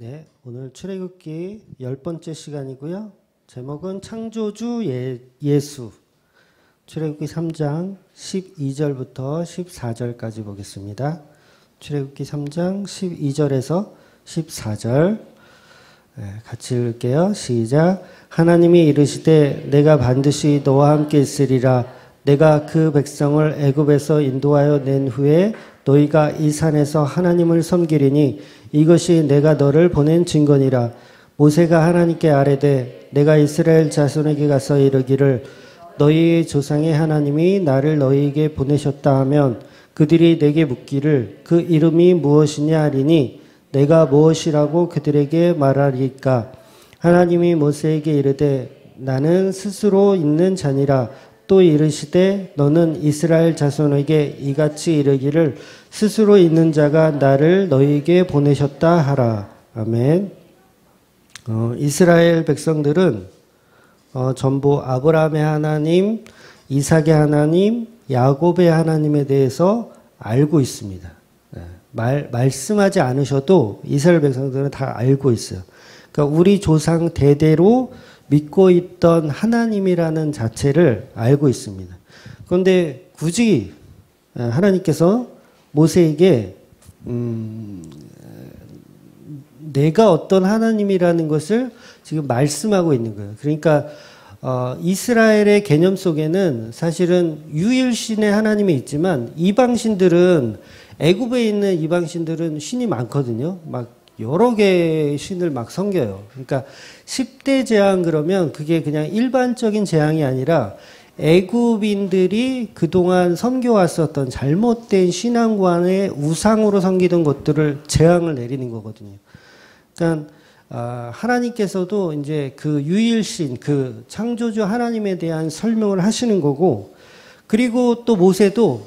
네, 오늘 출애굽기 10번째 시간이고요. 제목은 창조주 예수. 출애굽기 3장 12절부터 14절까지 보겠습니다. 출애굽기 3장 12절에서 14절 같이 읽을게요. 시작. 하나님이 이르시되 내가 반드시 너와 함께 있으리라. 내가 그 백성을 애굽에서 인도하여 낸 후에 너희가 이 산에서 하나님을 섬기리니 이것이 내가 너를 보낸 증거니라. 모세가 하나님께 아뢰되 내가 이스라엘 자손에게 가서 이르기를 너희의 조상의 하나님이 나를 너희에게 보내셨다 하면 그들이 내게 묻기를 그 이름이 무엇이냐 하리니 내가 무엇이라고 그들에게 말하리까. 하나님이 모세에게 이르되 나는 스스로 있는 자니라. 또 이르시되 너는 이스라엘 자손에게 이같이 이르기를 스스로 있는 자가 나를 너희에게 보내셨다 하라. 아멘. 이스라엘 백성들은 전부 아브라함의 하나님, 이삭의 하나님, 야곱의 하나님에 대해서 알고 있습니다. 말씀하지 않으셔도 이스라엘 백성들은 다 알고 있어요. 그러니까 우리 조상 대대로 믿고 있던 하나님이라는 자체를 알고 있습니다. 그런데 굳이 하나님께서 모세에게 내가 어떤 하나님이라는 것을 지금 말씀하고 있는 거예요. 그러니까 이스라엘의 개념 속에는 사실은 유일신의 하나님이 있지만 이방신들은 애굽에 있는 이방신들은 신이 많거든요. 막 여러 개의 신을 막 섬겨요. 그러니까 10대 재앙 그러면 그게 그냥 일반적인 재앙이 아니라 애굽인들이 그동안 섬겨왔었던 잘못된 신앙관의 우상으로 섬기던 것들을 재앙을 내리는 거거든요. 그러니까 하나님께서도 이제 그 유일신, 그 창조주 하나님에 대한 설명을 하시는 거고, 그리고 또 모세도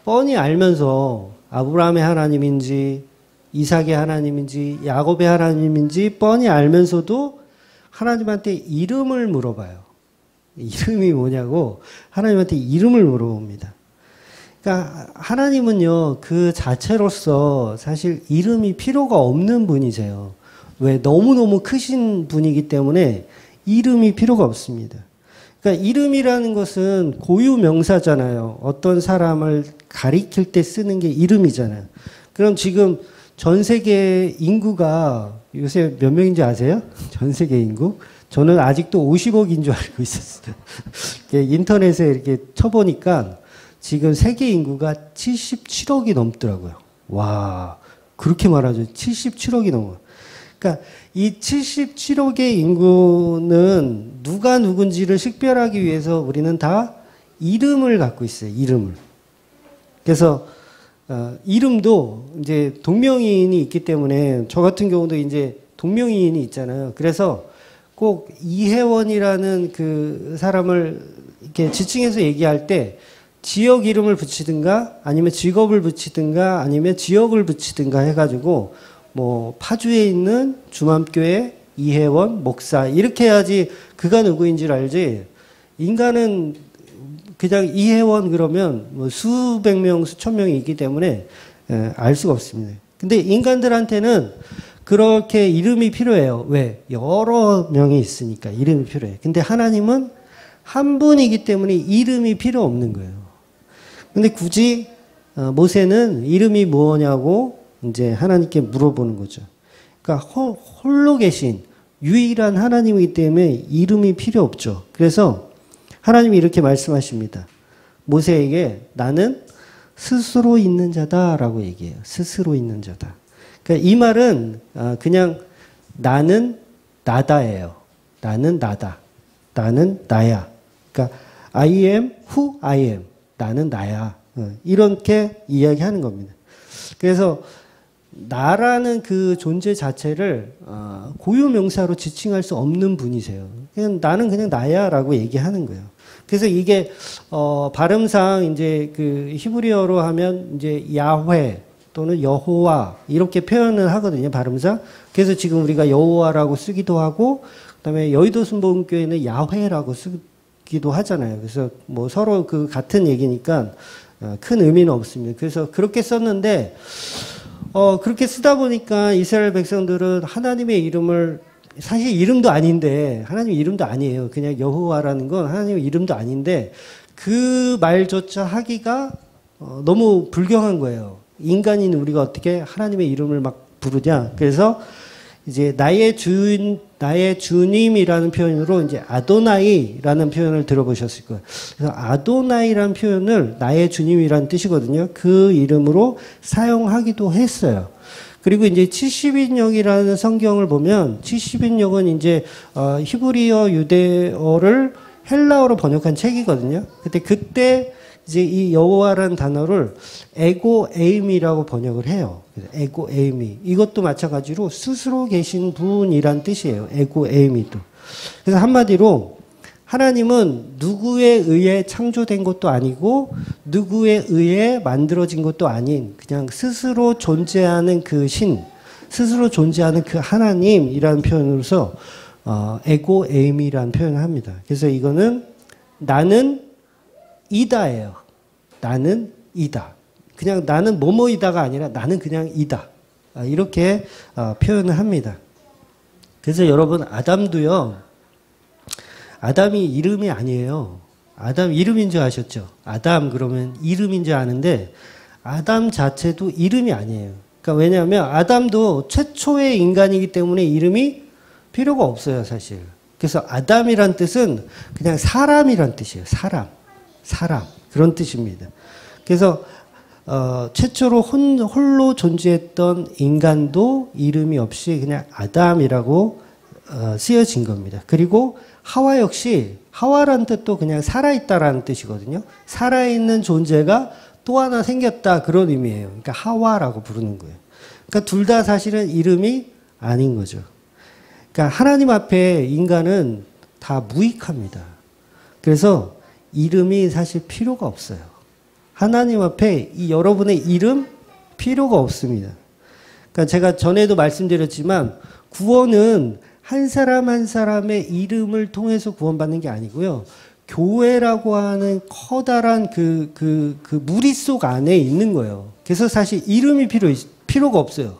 뻔히 알면서 아브라함의 하나님인지 이삭의 하나님인지 야곱의 하나님인지 뻔히 알면서도 하나님한테 이름을 물어봐요. 이름이 뭐냐고 하나님한테 이름을 물어봅니다. 그러니까 하나님은요, 그 자체로서 사실 이름이 필요가 없는 분이세요. 왜? 너무너무 크신 분이기 때문에 이름이 필요가 없습니다. 그러니까 이름이라는 것은 고유명사잖아요. 어떤 사람을 가리킬 때 쓰는 게 이름이잖아요. 그럼 지금 전 세계 인구가 요새 몇 명인지 아세요? 전 세계 인구? 저는 아직도 50억인 줄 알고 있었어요. 인터넷에 이렇게 쳐보니까 지금 세계 인구가 77억이 넘더라고요. 와, 그렇게 말하죠. 77억이 넘어요. 그러니까 이 77억의 인구는 누가 누군지를 식별하기 위해서 우리는 다 이름을 갖고 있어요. 이름을. 그래서 이름도 이제 동명이인이 있기 때문에 저 같은 경우도 이제 동명이인이 있잖아요. 그래서 꼭 이혜원이라는 그 사람을 이렇게 지칭해서 얘기할 때 지역 이름을 붙이든가 아니면 직업을 붙이든가 아니면 지역을 붙이든가 해가지고 뭐 파주에 있는 주맘교회 이혜원 목사 이렇게 해야지 그가 누구인지를 알지. 인간은 그냥 이혜원 그러면 뭐 수백 명, 수천 명이 있기 때문에 알 수가 없습니다. 근데 인간들한테는 그렇게 이름이 필요해요. 왜? 여러 명이 있으니까 이름이 필요해. 근데 하나님은 한 분이기 때문에 이름이 필요 없는 거예요. 근데 굳이 모세는 이름이 뭐냐고 이제 하나님께 물어보는 거죠. 그러니까 홀로 계신 유일한 하나님이기 때문에 이름이 필요 없죠. 그래서 하나님이 이렇게 말씀하십니다. 모세에게 나는 스스로 있는 자다라고 얘기해요. 스스로 있는 자다. 그러니까 이 말은 그냥 나는 나다예요. 나는 나다. 나는 나야. 그러니까 I am who I am. 나는 나야. 이렇게 이야기하는 겁니다. 그래서 나라는 그 존재 자체를 고유명사로 지칭할 수 없는 분이세요. 그냥 나는 그냥 나야라고 얘기하는 거예요. 그래서 이게 발음상 이제 그 히브리어로 하면 이제 야훼 또는 여호와 이렇게 표현을 하거든요. 발음상. 그래서 지금 우리가 여호와라고 쓰기도 하고 그다음에 여의도 순복음교회는 야훼라고 쓰기도 하잖아요. 그래서 뭐 서로 그 같은 얘기니까 큰 의미는 없습니다. 그래서 그렇게 썼는데 그렇게 쓰다 보니까 이스라엘 백성들은 하나님의 이름을 사실 이름도 아닌데 하나님 이름도 아니에요. 그냥 여호와라는 건 하나님의 이름도 아닌데 그 말조차 하기가 너무 불경한 거예요. 인간인 우리가 어떻게 하나님의 이름을 막 부르냐. 그래서 이제 나의 주님이라는 표현으로 이제 아도나이라는 표현을 들어보셨을 거예요. 그래서 아도나이라는 표현을 나의 주님이라는 뜻이거든요. 그 이름으로 사용하기도 했어요. 그리고 이제 70인역이라는 성경을 보면 70인역은 이제 히브리어 유대어를 헬라어로 번역한 책이거든요. 그때 이제 이 여호와라는 단어를 에고 에임이라고 번역을 해요. 에고 에임이. 이것도 마찬가지로 스스로 계신 분이란 뜻이에요. 에고 에임이도. 그래서 한마디로 하나님은 누구에 의해 창조된 것도 아니고 누구에 의해 만들어진 것도 아닌 그냥 스스로 존재하는 그 신, 스스로 존재하는 그 하나님이라는 표현으로서 에고 에임이라는 표현을 합니다. 그래서 이거는 나는 이다예요. 나는 이다. 그냥 나는 뭐뭐이다가 아니라 나는 그냥 이다. 이렇게 표현을 합니다. 그래서 여러분 아담도요. 아담이 이름이 아니에요. 아담 이름인 줄 아셨죠? 아담 그러면 이름인 줄 아는데 아담 자체도 이름이 아니에요. 그러니까 왜냐하면 아담도 최초의 인간이기 때문에 이름이 필요가 없어요, 사실. 그래서 아담이란 뜻은 그냥 사람이란 뜻이에요. 사람. 그런 뜻입니다. 그래서 최초로 홀로 존재했던 인간도 이름이 없이 그냥 아담이라고 쓰여진 겁니다. 그리고 하와 역시 하와라는 뜻도 그냥 살아있다라는 뜻이거든요. 살아있는 존재가 또 하나 생겼다 그런 의미예요. 그러니까 하와라고 부르는 거예요. 그러니까 둘 다 사실은 이름이 아닌 거죠. 그러니까 하나님 앞에 인간은 다 무익합니다. 그래서 이름이 사실 필요가 없어요. 하나님 앞에 여러분의 이름 필요가 없습니다. 그러니까 제가 전에도 말씀드렸지만 구원은 한 사람 한 사람의 이름을 통해서 구원받는 게 아니고요. 교회라고 하는 커다란 그 무리 속 안에 있는 거예요. 그래서 사실 이름이 필요가 없어요.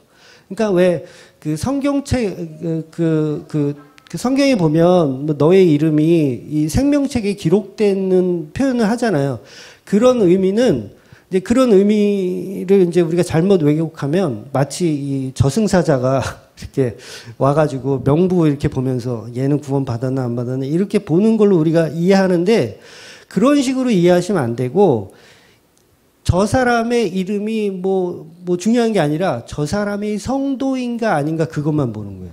그러니까 왜 그 성경책 그 성경에 보면 뭐 너의 이름이 이 생명책에 기록되는 표현을 하잖아요. 그런 의미는 이제 그런 의미를 이제 우리가 잘못 왜곡하면 마치 이 저승사자가 이렇게 와가지고 명부 이렇게 보면서 얘는 구원 받았나 안 받았나 이렇게 보는 걸로 우리가 이해하는데 그런 식으로 이해하시면 안 되고 저 사람의 이름이 뭐 중요한 게 아니라 저 사람이 성도인가 아닌가 그것만 보는 거예요.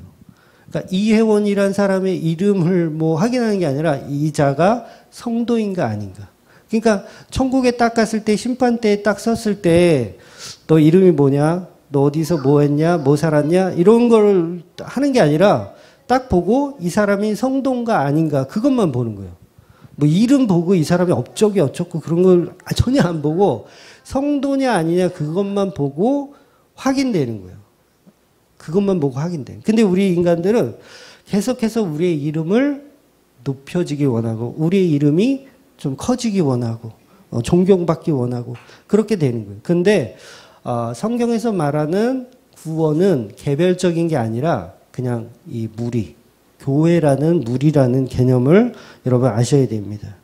그러니까 이혜원이란 사람의 이름을 뭐 확인하는 게 아니라 이 자가 성도인가 아닌가. 그러니까 천국에 딱 갔을 때 심판대에 딱 섰을 때 너 이름이 뭐냐? 너 어디서 뭐 했냐? 뭐 살았냐? 이런 걸 하는 게 아니라 딱 보고 이 사람이 성도인가 아닌가 그것만 보는 거예요. 뭐 이름 보고 이 사람이 업적이 어쩌고 그런 걸 전혀 안 보고 성도냐 아니냐 그것만 보고 확인되는 거예요. 그것만 보고 확인돼. 근데 우리 인간들은 계속해서 우리의 이름을 높여지기 원하고 우리의 이름이 좀 커지기 원하고 존경받기 원하고 그렇게 되는 거예요. 근데 성경에서 말하는 구원은 개별적인 게 아니라 그냥 이 무리, 교회라는 무리라는 개념을 여러분 아셔야 됩니다.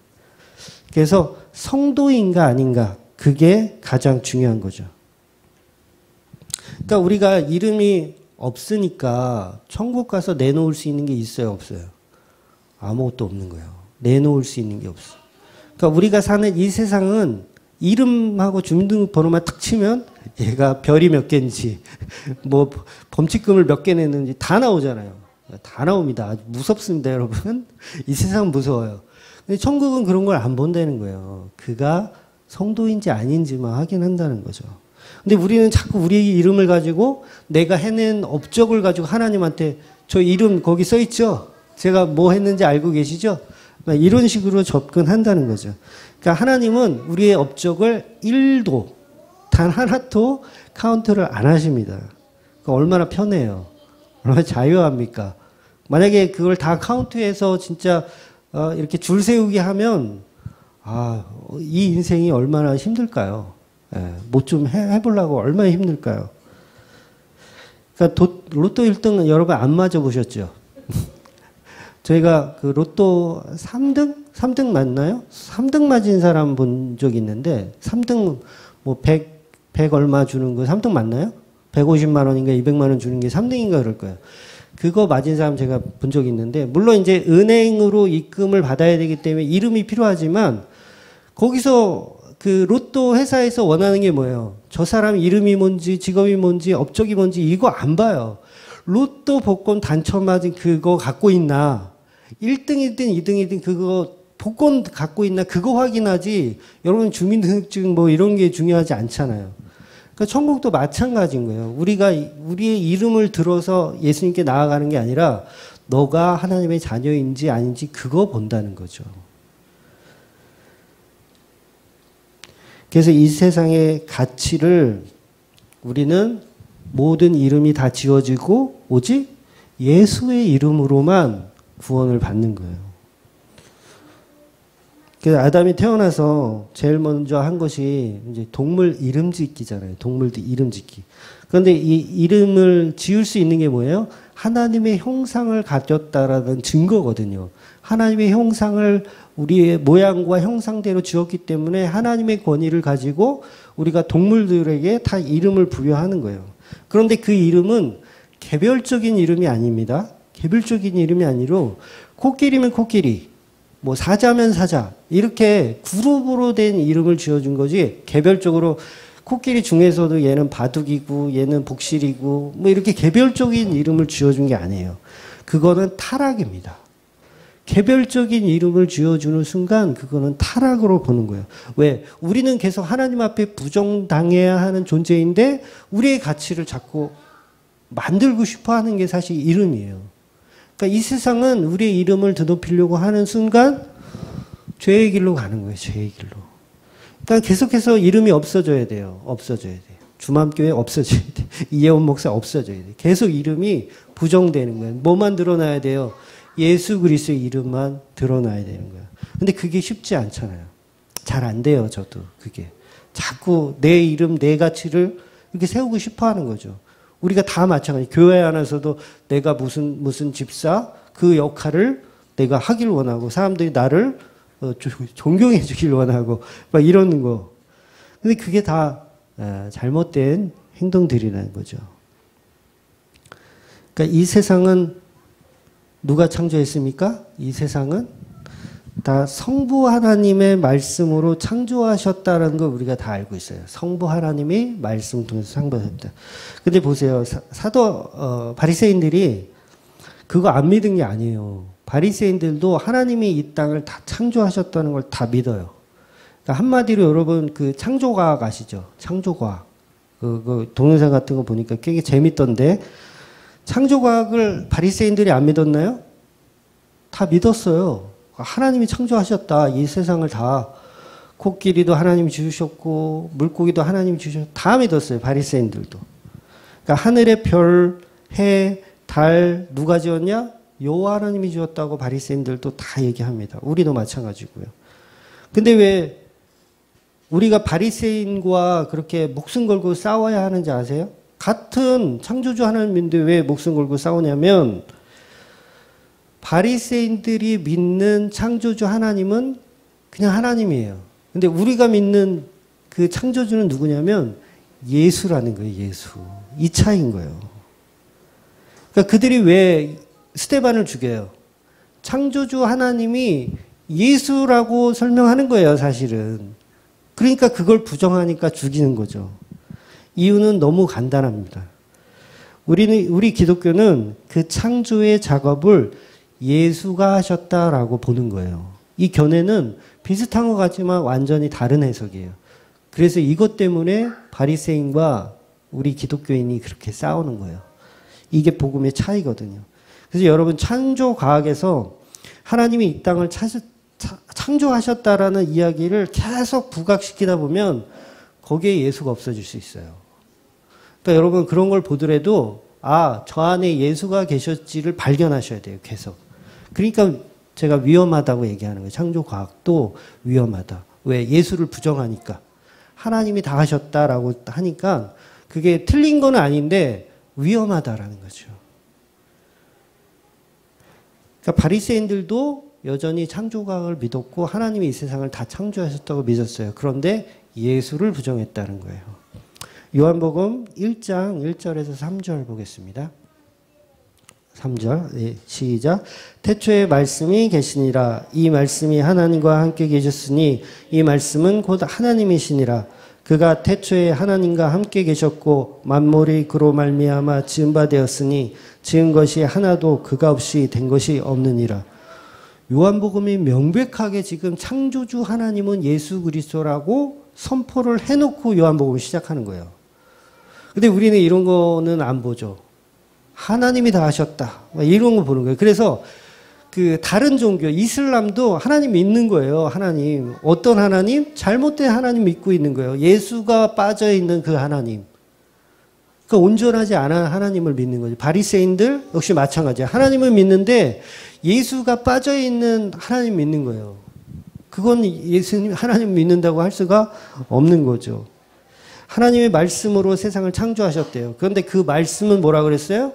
그래서 성도인가 아닌가 그게 가장 중요한 거죠. 그러니까 우리가 이름이 없으니까 천국 가서 내놓을 수 있는 게 있어요, 없어요? 아무것도 없는 거예요. 내놓을 수 있는 게 없어. 그러니까 우리가 사는 이 세상은 이름하고 주민등록번호만 탁 치면 얘가 별이 몇 개인지 뭐 범칙금을 몇 개 냈는지 다 나오잖아요. 다 나옵니다. 아주 무섭습니다, 여러분. 이 세상은 무서워요. 근데 천국은 그런 걸 안 본다는 거예요. 그가 성도인지 아닌지만 확인한다는 거죠. 근데 우리는 자꾸 우리 이름을 가지고 내가 해낸 업적을 가지고 하나님한테 저 이름 거기 써 있죠? 제가 뭐 했는지 알고 계시죠? 이런 식으로 접근한다는 거죠. 그러니까 하나님은 우리의 업적을 1도, 단 하나도 카운트를 안 하십니다. 그러니까 얼마나 편해요. 얼마나 자유합니까? 만약에 그걸 다 카운트해서 진짜 이렇게 줄 세우기 하면 이 인생이 얼마나 힘들까요? 뭐 좀 해보려고 얼마나 힘들까요? 그러니까 로또 1등 여러분 안 맞아보셨죠? 저희가 그 로또 3등 맞나요? 3등 맞은 사람 본 적이 있는데 3등 뭐 100 얼마 주는 거 3등 맞나요? 150만 원인가 200만 원 주는 게 3등인가 그럴 거예요. 그거 맞은 사람 제가 본 적이 있는데 물론 이제 은행으로 입금을 받아야 되기 때문에 이름이 필요하지만 거기서 그 로또 회사에서 원하는 게 뭐예요? 저 사람 이름이 뭔지 직업이 뭔지 업적이 뭔지 이거 안 봐요. 로또 복권 당첨 맞은 그거 갖고 있나? 1등이든 2등이든 그거 복권 갖고 있나? 그거 확인하지. 여러분 주민등록증 뭐 이런 게 중요하지 않잖아요. 그러니까 천국도 마찬가지인 거예요. 우리가 우리의 이름을 들어서 예수님께 나아가는 게 아니라 너가 하나님의 자녀인지 아닌지 그거 본다는 거죠. 그래서 이 세상의 가치를 우리는 모든 이름이 다 지어지고 오직 예수의 이름으로만 구원을 받는 거예요. 그래서 아담이 태어나서 제일 먼저 한 것이 이제 동물 이름 짓기잖아요. 동물들 이름 짓기. 그런데 이 이름을 지을 수 있는 게 뭐예요? 하나님의 형상을 가졌다라는 증거거든요. 하나님의 형상을 우리의 모양과 형상대로 지었기 때문에 하나님의 권위를 가지고 우리가 동물들에게 다 이름을 부여하는 거예요. 그런데 그 이름은 개별적인 이름이 아닙니다. 개별적인 이름이 아니로 코끼리면 코끼리, 뭐 사자면 사자 이렇게 그룹으로 된 이름을 지어준 거지 개별적으로 코끼리 중에서도 얘는 바둑이고 얘는 복실이고 뭐 이렇게 개별적인 이름을 지어준 게 아니에요. 그거는 타락입니다. 개별적인 이름을 지어주는 순간 그거는 타락으로 보는 거예요. 왜? 우리는 계속 하나님 앞에 부정당해야 하는 존재인데 우리의 가치를 자꾸 만들고 싶어 하는 게 사실 이름이에요. 그러니까 이 세상은 우리의 이름을 드높이려고 하는 순간 죄의 길로 가는 거예요. 죄의 길로. 그러니까 계속해서 이름이 없어져야 돼요. 없어져야 돼요. 주맘교회 없어져야 돼요. 이혜원 목사 없어져야 돼요. 계속 이름이 부정되는 거예요. 뭐만 드러나야 돼요? 예수 그리스도의 이름만 드러나야 되는 거예요. 근데 그게 쉽지 않잖아요. 잘 안 돼요, 저도 그게. 자꾸 내 이름, 내 가치를 이렇게 세우고 싶어 하는 거죠. 우리가 다 마찬가지. 교회 안에서도 내가 무슨 집사, 그 역할을 내가 하길 원하고, 사람들이 나를 존경해 주길 원하고, 막 이러는 거. 근데 그게 다 잘못된 행동들이라는 거죠. 그러니까 이 세상은 누가 창조했습니까? 이 세상은 다 성부 하나님의 말씀으로 창조하셨다는 걸 우리가 다 알고 있어요. 성부 하나님이 말씀 통해서 창조하셨다. 근데 보세요. 바리새인들이 그거 안 믿은 게 아니에요. 바리새인들도 하나님이 이 땅을 다 창조하셨다는 걸 다 믿어요. 그러니까 한마디로 여러분 그 창조과학 아시죠? 창조과학. 그 동영상 같은 거 보니까 꽤 재밌던데 창조과학을 바리새인들이 안 믿었나요? 다 믿었어요. 하나님이 창조하셨다. 이 세상을 다 코끼리도 하나님이 지으셨고 물고기도 하나님이 지으셨고 다 믿었어요. 바리새인들도. 그러니까 하늘의 별, 해, 달 누가 지었냐? 여호와 하나님이 지었다고 바리새인들도 다 얘기합니다. 우리도 마찬가지고요. 근데 왜 우리가 바리새인과 그렇게 목숨 걸고 싸워야 하는지 아세요? 같은 창조주 하나님인데 왜 목숨 걸고 싸우냐면 바리새인들이 믿는 창조주 하나님은 그냥 하나님이에요. 근데 우리가 믿는 그 창조주는 누구냐면 예수라는 거예요. 예수. 이 차이인 거예요. 그러니까 그들이 왜 스데반을 죽여요? 창조주 하나님이 예수라고 설명하는 거예요. 사실은. 그러니까 그걸 부정하니까 죽이는 거죠. 이유는 너무 간단합니다. 우리 기독교는 그 창조의 작업을 예수가 하셨다라고 보는 거예요. 이 견해는 비슷한 것 같지만 완전히 다른 해석이에요. 그래서 이것 때문에 바리새인과 우리 기독교인이 그렇게 싸우는 거예요. 이게 복음의 차이거든요. 그래서 여러분 창조 과학에서 하나님이 이 땅을 창조하셨다라는 이야기를 계속 부각시키다 보면 거기에 예수가 없어질 수 있어요. 그러니까 여러분 그런 걸 보더라도 저 안에 예수가 계셨지를 발견하셔야 돼요. 계속. 그러니까 제가 위험하다고 얘기하는 거예요. 창조과학도 위험하다. 왜? 예수를 부정하니까. 하나님이 다 하셨다라고 하니까 그게 틀린 건 아닌데 위험하다라는 거죠. 그러니까 바리새인들도 여전히 창조과학을 믿었고 하나님이 이 세상을 다 창조하셨다고 믿었어요. 그런데 예수를 부정했다는 거예요. 요한복음 1장 1절에서 3절 보겠습니다. 3절 시작. 태초에 말씀이 계시니라. 이 말씀이 하나님과 함께 계셨으니 이 말씀은 곧 하나님이시니라. 그가 태초에 하나님과 함께 계셨고 만물이 그로 말미암아 지은 바 되었으니 지은 것이 하나도 그가 없이 된 것이 없느니라. 요한복음이 명백하게 지금 창조주 하나님은 예수 그리스도라고 선포를 해놓고 요한복음을 시작하는 거예요. 근데 우리는 이런 거는 안 보죠. 하나님이 다 하셨다. 이런 거 보는 거예요. 그래서 그 다른 종교, 이슬람도 하나님 믿는 거예요. 하나님. 어떤 하나님? 잘못된 하나님 믿고 있는 거예요. 예수가 빠져 있는 그 하나님. 그러니까 온전하지 않은 하나님을 믿는 거죠. 바리새인들 역시 마찬가지예요. 하나님을 믿는데 예수가 빠져 있는 하나님 믿는 거예요. 그건 예수님 하나님 믿는다고 할 수가 없는 거죠. 하나님의 말씀으로 세상을 창조하셨대요. 그런데 그 말씀은 뭐라 그랬어요?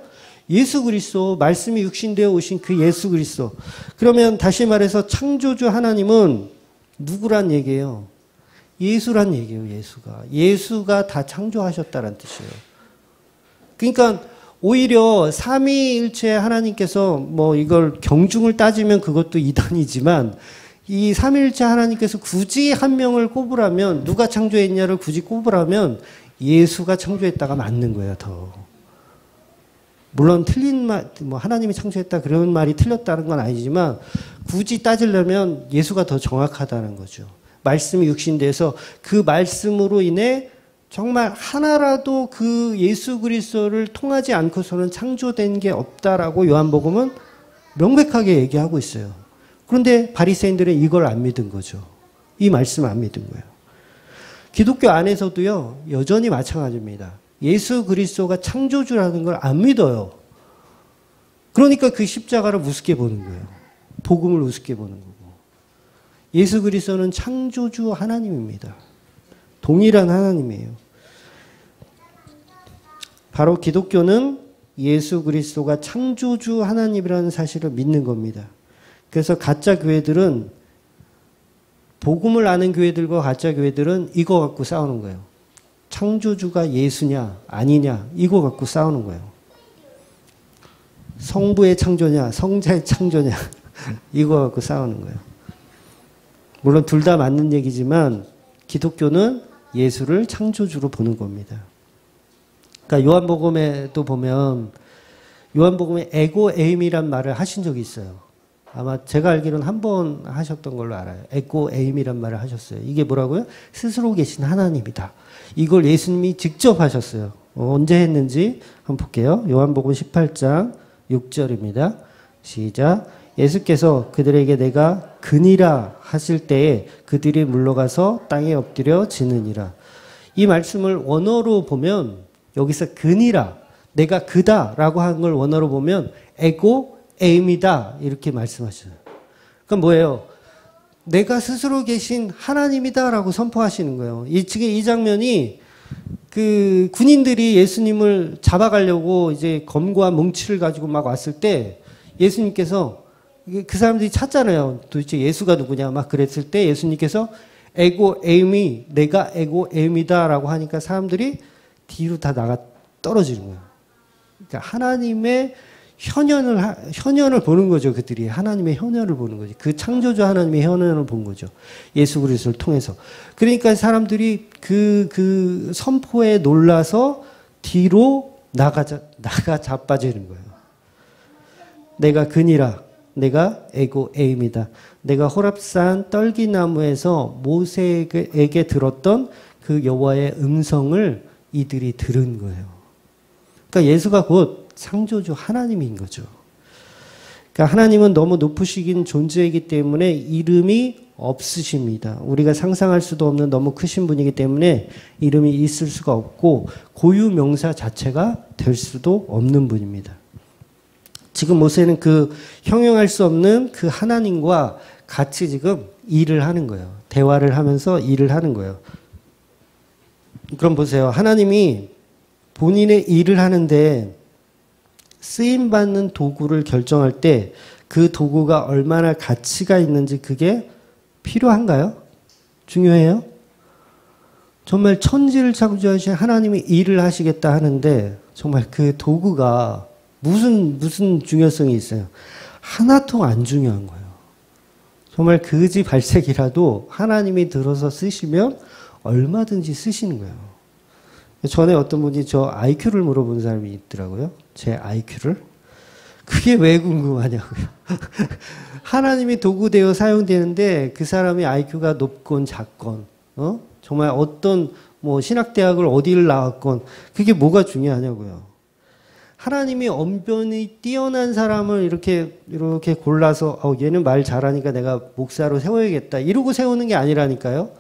예수 그리스도, 말씀이 육신되어 오신 그 예수 그리스도. 그러면 다시 말해서 창조주 하나님은 누구란 얘기예요? 예수란 얘기예요. 예수가 다 창조하셨다는 뜻이에요. 그러니까 오히려 삼위일체 하나님께서 뭐 이걸 경중을 따지면 그것도 이단이지만 이 삼위일체 하나님께서 굳이 한 명을 꼽으라면 누가 창조했냐를 굳이 꼽으라면 예수가 창조했다가 맞는 거예요. 더. 물론 틀린 말, 뭐 하나님이 창조했다 그런 말이 틀렸다는 건 아니지만 굳이 따지려면 예수가 더 정확하다는 거죠. 말씀이 육신돼서 그 말씀으로 인해 정말 하나라도 그 예수 그리스도를 통하지 않고서는 창조된 게 없다라고 요한복음은 명백하게 얘기하고 있어요. 그런데 바리새인들은 이걸 안 믿은 거죠. 이 말씀을 안 믿은 거예요. 기독교 안에서도요, 여전히 마찬가지입니다. 예수 그리스도가 창조주라는 걸 안 믿어요. 그러니까 그 십자가를 우습게 보는 거예요. 복음을 우습게 보는 거고. 예수 그리스도는 창조주 하나님입니다. 동일한 하나님이에요. 바로 기독교는 예수 그리스도가 창조주 하나님이라는 사실을 믿는 겁니다. 그래서 가짜 교회들은 복음을 아는 교회들과 가짜 교회들은 이거 갖고 싸우는 거예요. 창조주가 예수냐 아니냐 이거 갖고 싸우는 거예요. 성부의 창조냐 성자의 창조냐 이거 갖고 싸우는 거예요. 물론 둘 다 맞는 얘기지만 기독교는 예수를 창조주로 보는 겁니다. 그러니까 요한복음에도 보면 요한복음에 에고 에임이란 말을 하신 적이 있어요. 아마 제가 알기로는 한 번 하셨던 걸로 알아요. 에고 에임이란 말을 하셨어요. 이게 뭐라고요? 스스로 계신 하나님이다. 이걸 예수님이 직접 하셨어요. 언제 했는지 한번 볼게요. 요한복음 18장 6절입니다. 시작. 예수께서 그들에게 내가 그니라 하실 때에 그들이 물러가서 땅에 엎드려 지느니라. 이 말씀을 원어로 보면 여기서 그니라, 내가 그다라고 한 걸 원어로 보면 에고 에임이다 이렇게 말씀하셔요. 그럼 뭐예요? 내가 스스로 계신 하나님이다라고 선포하시는 거예요. 지금 이 장면이 그 군인들이 예수님을 잡아가려고 이제 검과 뭉치를 가지고 막 왔을 때 예수님께서 그 사람들이 찾잖아요. 도대체 예수가 누구냐 막 그랬을 때 예수님께서 에고 에임이 내가 에고 에임이다라고 하니까 사람들이 뒤로 다 나가 떨어지는 거예요. 그러니까 하나님의 현현을 보는 거죠. 그들이 하나님의 현현을 보는 거죠. 그 창조주 하나님의 현현을 본 거죠. 예수 그리스도를 통해서. 그러니까 사람들이 그 선포에 놀라서 뒤로 나가 자빠지는 거예요. 내가 그니라. 내가 에고 에임이다. 내가 호랍산 떨기나무에서 모세에게 들었던 그 여호와의 음성을 이들이 들은 거예요. 그러니까 예수가 곧 창조주 하나님인 거죠. 그러니까 하나님은 너무 높으시긴 존재이기 때문에 이름이 없으십니다. 우리가 상상할 수도 없는 너무 크신 분이기 때문에 이름이 있을 수가 없고 고유명사 자체가 될 수도 없는 분입니다. 지금 모세는 그 형용할 수 없는 그 하나님과 같이 지금 일을 하는 거예요. 대화를 하면서 일을 하는 거예요. 그럼 보세요. 하나님이 본인의 일을 하는데 쓰임받는 도구를 결정할 때 그 도구가 얼마나 가치가 있는지 그게 필요한가요? 중요해요? 정말 천지를 창조하신 하나님이 일을 하시겠다 하는데 정말 그 도구가 무슨 중요성이 있어요? 하나도 안 중요한 거예요. 정말 그지 발색이라도 하나님이 들어서 쓰시면 얼마든지 쓰시는 거예요. 전에 어떤 분이 저 IQ를 물어본 사람이 있더라고요. 제 IQ를. 그게 왜 궁금하냐고요. 하나님이 도구되어 사용되는데 그 사람이 IQ가 높건 작건, 정말 어떤 뭐 신학대학을 어디를 나왔건 그게 뭐가 중요하냐고요. 하나님이 언변이 뛰어난 사람을 이렇게 골라서 얘는 말 잘하니까 내가 목사로 세워야겠다 이러고 세우는 게 아니라니까요.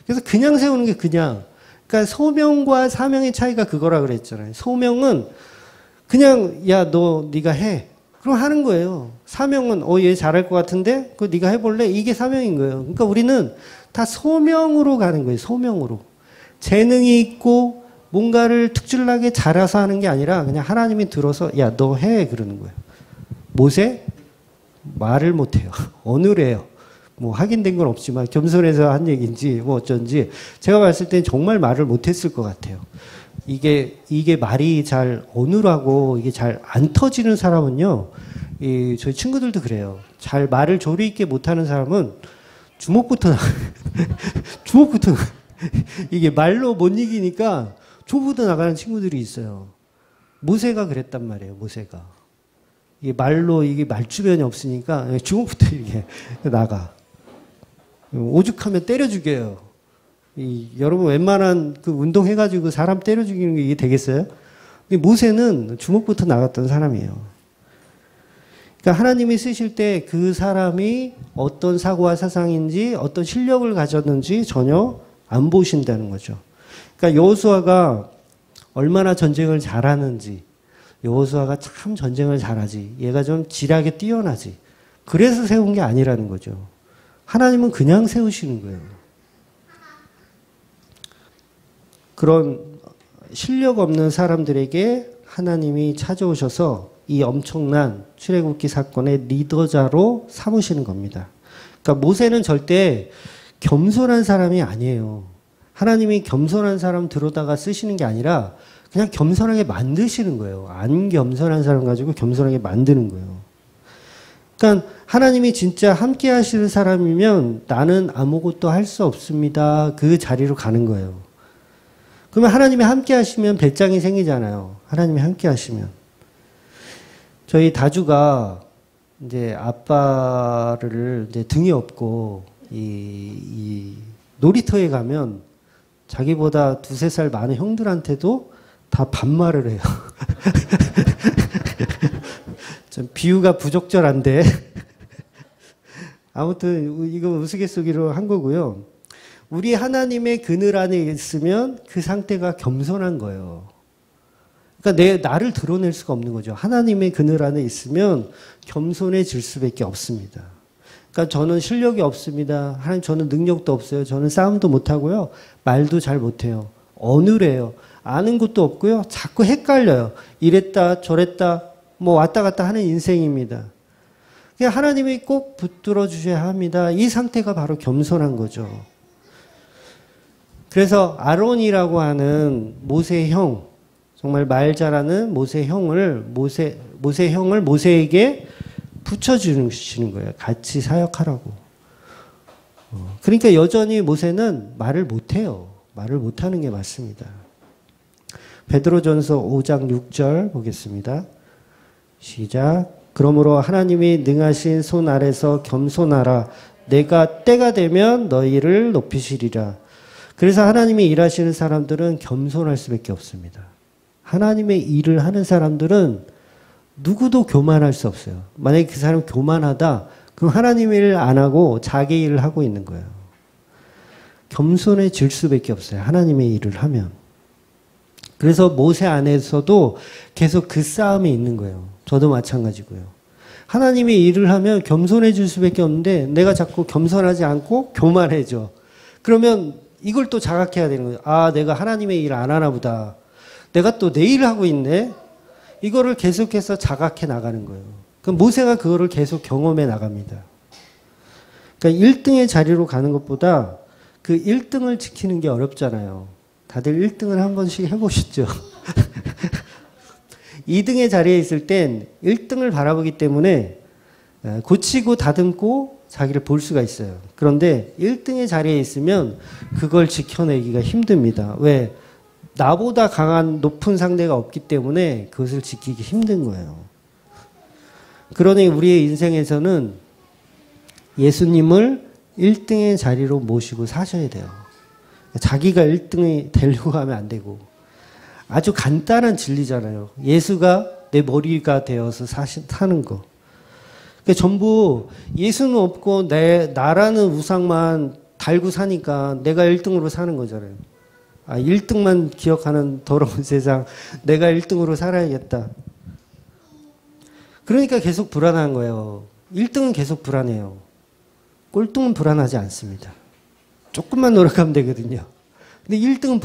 그래서 그냥 세우는 게 그냥. 그러니까 소명과 사명의 차이가 그거라 그랬잖아요. 소명은 그냥 네가 해. 그럼 하는 거예요. 사명은 얘 잘할 것 같은데 그거 네가 해볼래? 이게 사명인 거예요. 그러니까 우리는 다 소명으로 가는 거예요. 소명으로. 재능이 있고 뭔가를 특출나게 잘해서 하는 게 아니라 그냥 하나님이 들어서 너 해 그러는 거예요. 모세 말을 못해요. 어느래요. 뭐 확인된 건 없지만 겸손해서 한 얘기인지 뭐 어쩐지 제가 봤을 땐 정말 말을 못했을 것 같아요. 이게 말이 잘 어눌하고 이게 잘 안 터지는 사람은요. 저희 친구들도 그래요. 잘 말을 조리 있게 못하는 사람은 주먹부터 이게 말로 못 이기니까 초보도 나가는 친구들이 있어요. 모세가 그랬단 말이에요. 모세가 이게 말로 이게 말주변이 없으니까 주먹부터 이렇게 나가. 오죽하면 때려 죽여요. 여러분 웬만한 그 운동해가지고 사람 때려 죽이는 게 이게 되겠어요? 근데 모세는 주먹부터 나갔던 사람이에요. 그러니까 하나님이 쓰실 때 그 사람이 어떤 사고와 사상인지 어떤 실력을 가졌는지 전혀 안 보신다는 거죠. 그러니까 여호수아가 얼마나 전쟁을 잘하는지, 여호수아가 참 전쟁을 잘하지, 얘가 좀 지략에 뛰어나지, 그래서 세운 게 아니라는 거죠. 하나님은 그냥 세우시는 거예요. 그런 실력 없는 사람들에게 하나님이 찾아오셔서 이 엄청난 출애굽기 사건의 리더자로 삼으시는 겁니다. 그러니까 모세는 절대 겸손한 사람이 아니에요. 하나님이 겸손한 사람 들어다가 쓰시는 게 아니라 그냥 겸손하게 만드시는 거예요. 안 겸손한 사람 가지고 겸손하게 만드는 거예요. 그러니까 하나님이 진짜 함께 하시는 사람이면 나는 아무것도 할 수 없습니다. 그 자리로 가는 거예요. 그러면 하나님이 함께 하시면 배짱이 생기잖아요. 하나님이 함께 하시면. 저희 다주가 이제 아빠를 이제 등이 없고 이 놀이터에 가면 자기보다 2-3살 많은 형들한테도 다 반말을 해요. 좀 비유가 부적절한데 아무튼 이거 우스갯소리로 한 거고요. 우리 하나님의 그늘 안에 있으면 그 상태가 겸손한 거예요. 그러니까 나를 드러낼 수가 없는 거죠. 하나님의 그늘 안에 있으면 겸손해질 수밖에 없습니다. 그러니까 저는 실력이 없습니다. 하나님 저는 능력도 없어요. 저는 싸움도 못하고요. 말도 잘 못해요. 어눌해요. 아는 것도 없고요. 자꾸 헷갈려요. 이랬다 저랬다 뭐 왔다 갔다 하는 인생입니다. 그냥 하나님이 꼭 붙들어 주셔야 합니다. 이 상태가 바로 겸손한 거죠. 그래서 아론이라고 하는 모세의 형, 정말 말 잘하는 모세의 형을 모세에게 붙여주시는 거예요. 같이 사역하라고. 그러니까 여전히 모세는 말을 못해요. 말을 못하는 게 맞습니다. 베드로전서 5장 6절 보겠습니다. 시작. 그러므로 하나님이 능하신 손 아래서 겸손하라. 내가 때가 되면 너희를 높이시리라. 그래서 하나님이 일하시는 사람들은 겸손할 수밖에 없습니다. 하나님의 일을 하는 사람들은 누구도 교만할 수 없어요. 만약에 그 사람이 교만하다, 그럼 하나님 일을 안 하고 자기 일을 하고 있는 거예요. 겸손해질 수밖에 없어요. 하나님의 일을 하면. 그래서 모세 안에서도 계속 그 싸움이 있는 거예요. 저도 마찬가지고요. 하나님의 일을 하면 겸손해질 수밖에 없는데 내가 자꾸 겸손하지 않고 교만해져. 그러면 이걸 또 자각해야 되는 거예요. 아, 내가 하나님의 일을 안 하나 보다. 내가 또 내일 하고 있네. 이거를 계속해서 자각해 나가는 거예요. 그럼 모세가 그거를 계속 경험해 나갑니다. 그러니까 1등의 자리로 가는 것보다 그 1등을 지키는 게 어렵잖아요. 다들 1등을 한 번씩 해보시죠. 2등의 자리에 있을 땐 1등을 바라보기 때문에 고치고 다듬고 자기를 볼 수가 있어요. 그런데 1등의 자리에 있으면 그걸 지켜내기가 힘듭니다. 왜? 나보다 강한 높은 상대가 없기 때문에 그것을 지키기 힘든 거예요. 그러니 우리의 인생에서는 예수님을 1등의 자리로 모시고 사셔야 돼요. 자기가 1등이 되려고 하면 안 되고. 아주 간단한 진리잖아요. 예수가 내 머리가 되어서 사는 거. 그러니까 전부 예수는 없고 나라는 우상만 달고 사니까 내가 1등으로 사는 거잖아요. 1등만 기억하는 더러운 세상, 내가 1등으로 살아야겠다. 그러니까 계속 불안한 거예요. 1등은 계속 불안해요. 꼴등은 불안하지 않습니다. 조금만 노력하면 되거든요. 근데 1등은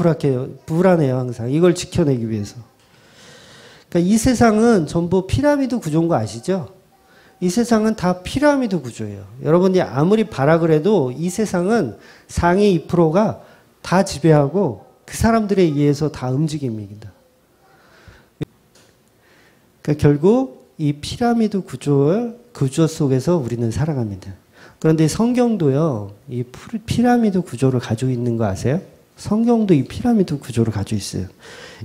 불안해요, 항상. 이걸 지켜내기 위해서. 그러니까 이 세상은 전부 피라미드 구조인 거 아시죠? 이 세상은 다 피라미드 구조예요. 여러분이 아무리 바라 그래도 이 세상은 상위 2%가 다 지배하고 그 사람들에 의해서 다 움직입니다. 그러니까 결국 이 피라미드 구조 속에서 우리는 살아갑니다. 그런데 성경도요, 이 피라미드 구조를 가지고 있는 거 아세요? 성경도 이 피라미드 구조를 가지고 있어요.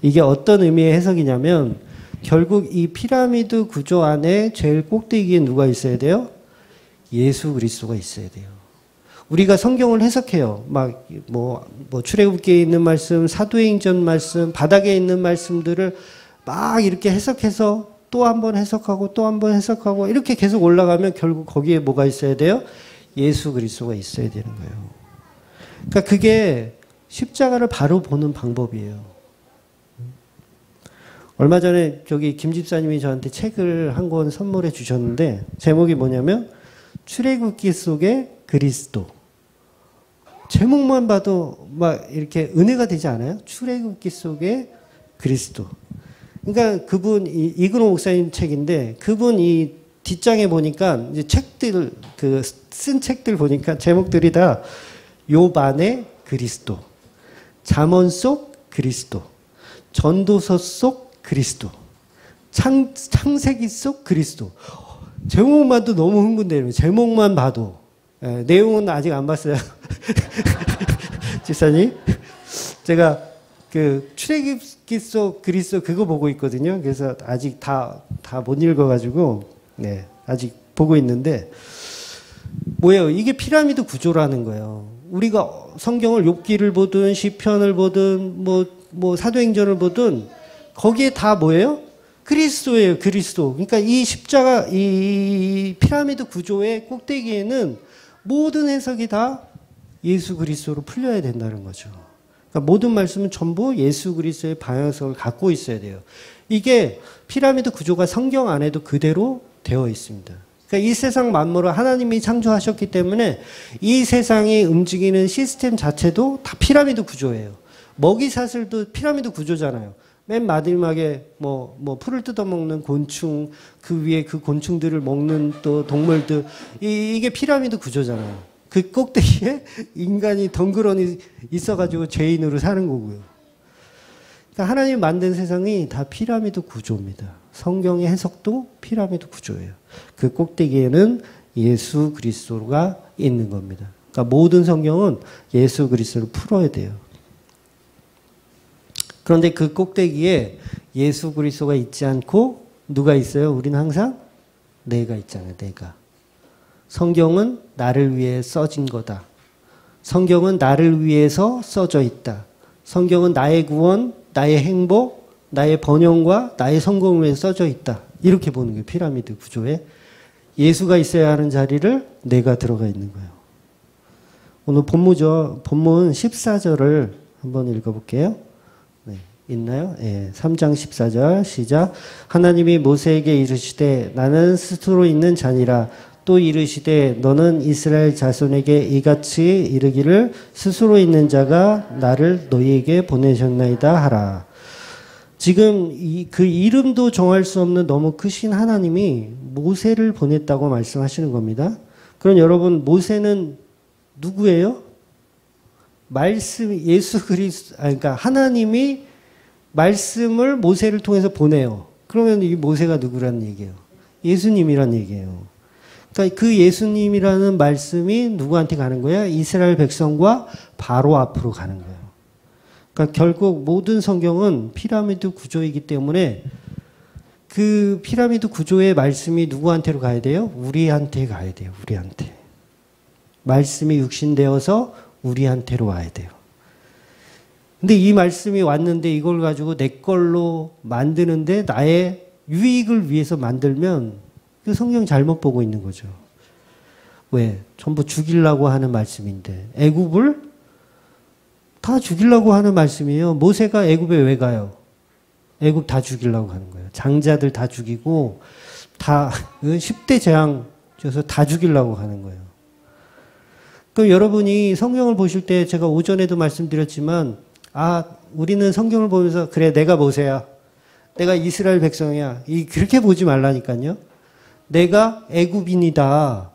이게 어떤 의미의 해석이냐면, 결국 이 피라미드 구조 안에 제일 꼭대기에 누가 있어야 돼요? 예수 그리스도가 있어야 돼요. 우리가 성경을 해석해요. 출애굽기에 있는 말씀, 사도행전 말씀, 바닥에 있는 말씀들을 막 이렇게 해석해서 또 한 번 해석하고 또 한 번 해석하고 이렇게 계속 올라가면 결국 거기에 뭐가 있어야 돼요? 예수 그리스도가 있어야 되는 거예요. 그러니까 그게 십자가를 바로 보는 방법이에요. 얼마 전에 김 집사님이 저한테 책을 한 권 선물해 주셨는데 제목이 뭐냐면 출애굽기 속의 그리스도. 제목만 봐도 막 이렇게 은혜가 되지 않아요? 출애굽기 속의 그리스도. 그러니까 그분 이근호 목사님 책인데 그분 이 뒷장에 보니까 이제 책들 쓴 책들 보니까 제목들이 다 욥 안의 그리스도, 잠언 속 그리스도, 전도서 속 그리스도, 창세기 속 그리스도. 제목만 봐도 너무 흥분돼요. 제목만 봐도. 내용은 아직 안 봤어요. 집사님, 제가 출애굽기 속 그리스도 그거 보고 있거든요. 그래서 아직 다 못 읽어가지고 아직 보고 있는데 뭐예요? 이게 피라미드 구조라는 거예요. 우리가 성경을 욥기를 보든 시편을 보든 뭐 사도행전을 보든 거기에 다 뭐예요? 그리스도예요. 그리스도. 그러니까 이 십자가 이 피라미드 구조의 꼭대기에는 모든 해석이 다 예수 그리스도로 풀려야 된다는 거죠. 그러니까 모든 말씀은 전부 예수 그리스도의 방향성을 갖고 있어야 돼요. 이게 피라미드 구조가 성경 안에도 그대로 되어 있습니다. 그러니까 이 세상 만물을 하나님이 창조하셨기 때문에 이 세상이 움직이는 시스템 자체도 다 피라미드 구조예요. 먹이 사슬도 피라미드 구조잖아요. 맨 마지막에 풀을 뜯어먹는 곤충, 그 위에 그 곤충들을 먹는 또 동물들, 이게 피라미드 구조잖아요. 그 꼭대기에 인간이 덩그러니 있어가지고 죄인으로 사는 거고요. 그러니까 하나님 만든 세상이 다 피라미드 구조입니다. 성경의 해석도 피라미드 구조예요. 그 꼭대기에는 예수 그리스도가 있는 겁니다. 그러니까 모든 성경은 예수 그리스도를 풀어야 돼요. 그런데 그 꼭대기에 예수 그리스도가 있지 않고 누가 있어요? 우리는 항상 내가 있잖아요. 내가. 성경은 나를 위해 써진 거다. 성경은 나를 위해서 써져 있다. 성경은 나의 구원, 나의 행복, 나의 번영과 나의 성공을 위해 써져 있다. 이렇게 보는 거예요. 피라미드 구조에. 예수가 있어야 하는 자리를 내가 들어가 있는 거예요. 오늘 본문 14절을 한번 읽어볼게요. 있나요? 3장 14절 시작. 하나님이 모세에게 이르시되 나는 스스로 있는 자니라. 또 이르시되 너는 이스라엘 자손에게 이같이 이르기를 스스로 있는 자가 나를 너희에게 보내셨나이다 하라. 지금 그 이름도 정할 수 없는 너무 크신 하나님이 모세를 보냈다고 말씀하시는 겁니다. 그럼 여러분, 모세는 누구예요? 말씀, 예수 그리스도, 그러니까 하나님이 말씀을 모세를 통해서 보내요. 그러면 이 모세가 누구란 얘기예요? 예수님이란 얘기예요. 그러니까 그 예수님이라는 말씀이 누구한테 가는 거야? 이스라엘 백성과 바로 앞으로 가는 거예요. 그러니까 결국 모든 성경은 피라미드 구조이기 때문에 그 피라미드 구조의 말씀이 누구한테로 가야 돼요? 우리한테 가야 돼요. 우리한테. 말씀이 육신되어서 우리한테로 와야 돼요. 근데 이 말씀이 왔는데 이걸 가지고 내 걸로 만드는데 나의 유익을 위해서 만들면 그 성경 잘못 보고 있는 거죠. 왜? 전부 죽이려고 하는 말씀인데 애굽을 다 죽이려고 하는 말씀이에요. 모세가 애굽에 왜 가요? 애굽 다 죽이려고 하는 거예요. 장자들 다 죽이고 다 10대 재앙 줘서 다 죽이려고 하는 거예요. 그럼 여러분이 성경을 보실 때 제가 오전에도 말씀드렸지만 우리는 성경을 보면서 그래 내가 모세야. 내가 이스라엘 백성이야. 그렇게 보지 말라니까요. 내가 애굽인이다.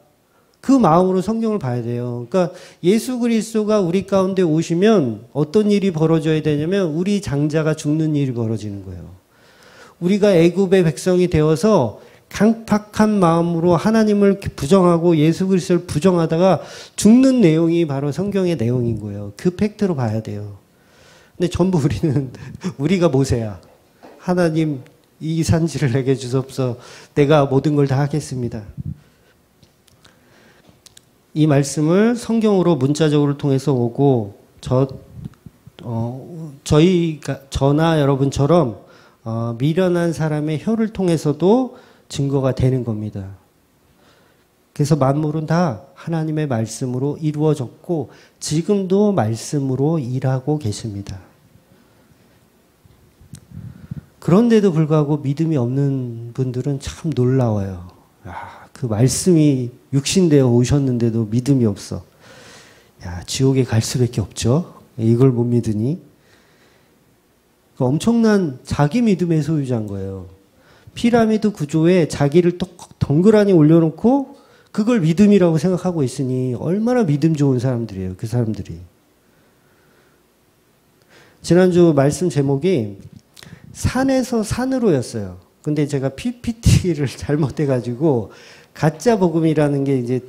그 마음으로 성경을 봐야 돼요. 그러니까 예수 그리스도가 우리 가운데 오시면 어떤 일이 벌어져야 되냐면 우리 장자가 죽는 일이 벌어지는 거예요. 우리가 애굽의 백성이 되어서 강팍한 마음으로 하나님을 부정하고 예수 그리스도를 부정하다가 죽는 내용이 바로 성경의 내용인 거예요. 그 팩트로 봐야 돼요. 근데 전부 우리가 모세야. 하나님 이 산지를 내게 주옵소서. 내가 모든 걸 다 하겠습니다. 이 말씀을 성경으로 문자적으로 통해서 오고 저나 여러분처럼 미련한 사람의 혀를 통해서도 증거가 되는 겁니다. 그래서 만물은 다 하나님의 말씀으로 이루어졌고 지금도 말씀으로 일하고 계십니다. 그런데도 불구하고 믿음이 없는 분들은 참 놀라워요. 그 말씀이 육신되어 오셨는데도 믿음이 없어. 지옥에 갈 수밖에 없죠. 이걸 못 믿으니. 엄청난 자기 믿음의 소유자인 거예요. 피라미드 구조에 자기를 덩그러니 올려놓고 그걸 믿음이라고 생각하고 있으니 얼마나 믿음 좋은 사람들이에요. 그 사람들이. 지난주 말씀 제목이 산에서 산으로였어요. 근데 제가 PPT를 잘못해가지고 가짜 복음이라는 게 이제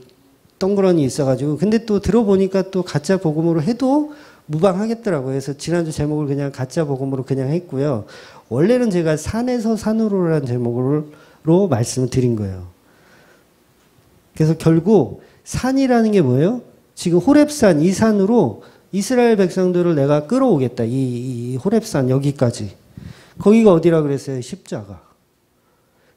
덩그러니 있어가지고 근데 또 들어보니까 또 가짜 복음으로 해도 무방하겠더라고요. 그래서 지난주 제목을 그냥 가짜 복음으로 그냥 했고요. 원래는 제가 산에서 산으로라는 제목으로 말씀을 드린 거예요. 그래서 결국 산이라는 게 뭐예요? 지금 호렙산 이 산으로 이스라엘 백성들을 내가 끌어오겠다. 이 호렙산 여기까지. 거기가 어디라 그랬어요? 십자가.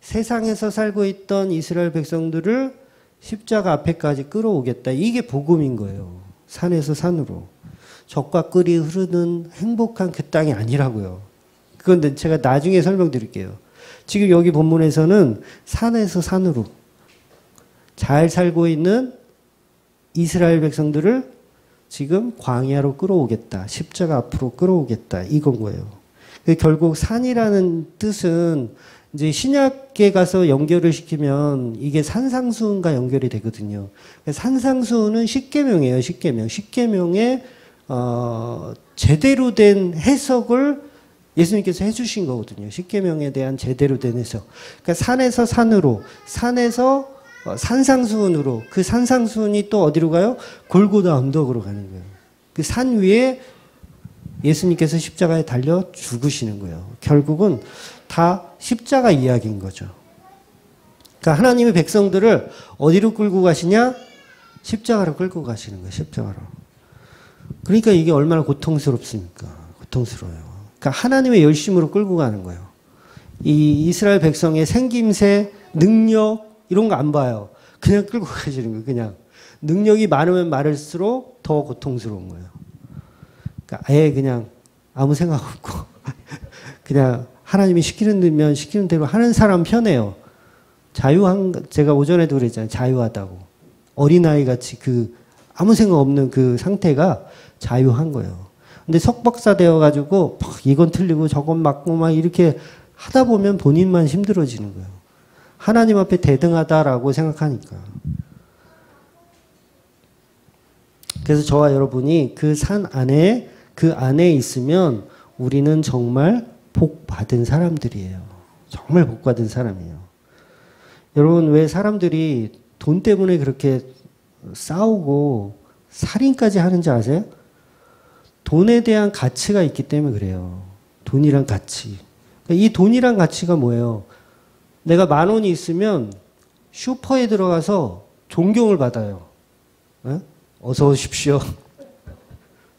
세상에서 살고 있던 이스라엘 백성들을 십자가 앞에까지 끌어오겠다. 이게 복음인 거예요. 산에서 산으로. 젖과 꿀이 흐르는 행복한 그 땅이 아니라고요. 그건 제가 나중에 설명드릴게요. 지금 여기 본문에서는 산에서 산으로 잘 살고 있는 이스라엘 백성들을 지금 광야로 끌어오겠다. 십자가 앞으로 끌어오겠다. 이건 거예요. 결국 산이라는 뜻은 이제 신약에 가서 연결을 시키면 이게 산상수훈과 연결이 되거든요. 산상수훈은 십계명이에요. 십계명. 십계명의 제대로 된 해석을 예수님께서 해주신 거거든요. 십계명에 대한 제대로 된 해석. 그러니까 산에서 산으로, 산에서 산상수훈으로, 그 산상수훈이 또 어디로 가요? 골고다 언덕으로 가는 거예요. 그 산 위에 예수님께서 십자가에 달려 죽으시는 거예요. 결국은 다 십자가 이야기인 거죠. 그러니까 하나님의 백성들을 어디로 끌고 가시냐? 십자가로 끌고 가시는 거예요. 십자가로. 그러니까 이게 얼마나 고통스럽습니까? 고통스러워요. 그러니까 하나님의 열심으로 끌고 가는 거예요. 이 이스라엘 백성의 생김새, 능력 이런 거 안 봐요. 그냥 끌고 가시는 거예요. 그냥. 능력이 많으면 많을수록 더 고통스러운 거예요. 그러니까 아예 그냥 아무 생각 없고 그냥 하나님이 시키는 대로 하는 사람 편해요. 제가 오전에도 그랬잖아요. 자유하다고. 어린아이 같이 아무 생각 없는 그 상태가 자유한 거예요. 근데 석박사 되어가지고 막 이건 틀리고 저건 맞고 막 이렇게 하다 보면 본인만 힘들어지는 거예요. 하나님 앞에 대등하다라고 생각하니까. 그래서 저와 여러분이 그 산 안에, 그 안에 있으면 우리는 정말 복 받은 사람들이에요. 정말 복 받은 사람이에요. 여러분, 왜 사람들이 돈 때문에 그렇게 싸우고 살인까지 하는지 아세요? 돈에 대한 가치가 있기 때문에 그래요. 돈이란 가치. 이 돈이란 가치가 뭐예요? 내가 10,000원이 있으면 슈퍼에 들어가서 존경을 받아요. 에? 어서 오십시오.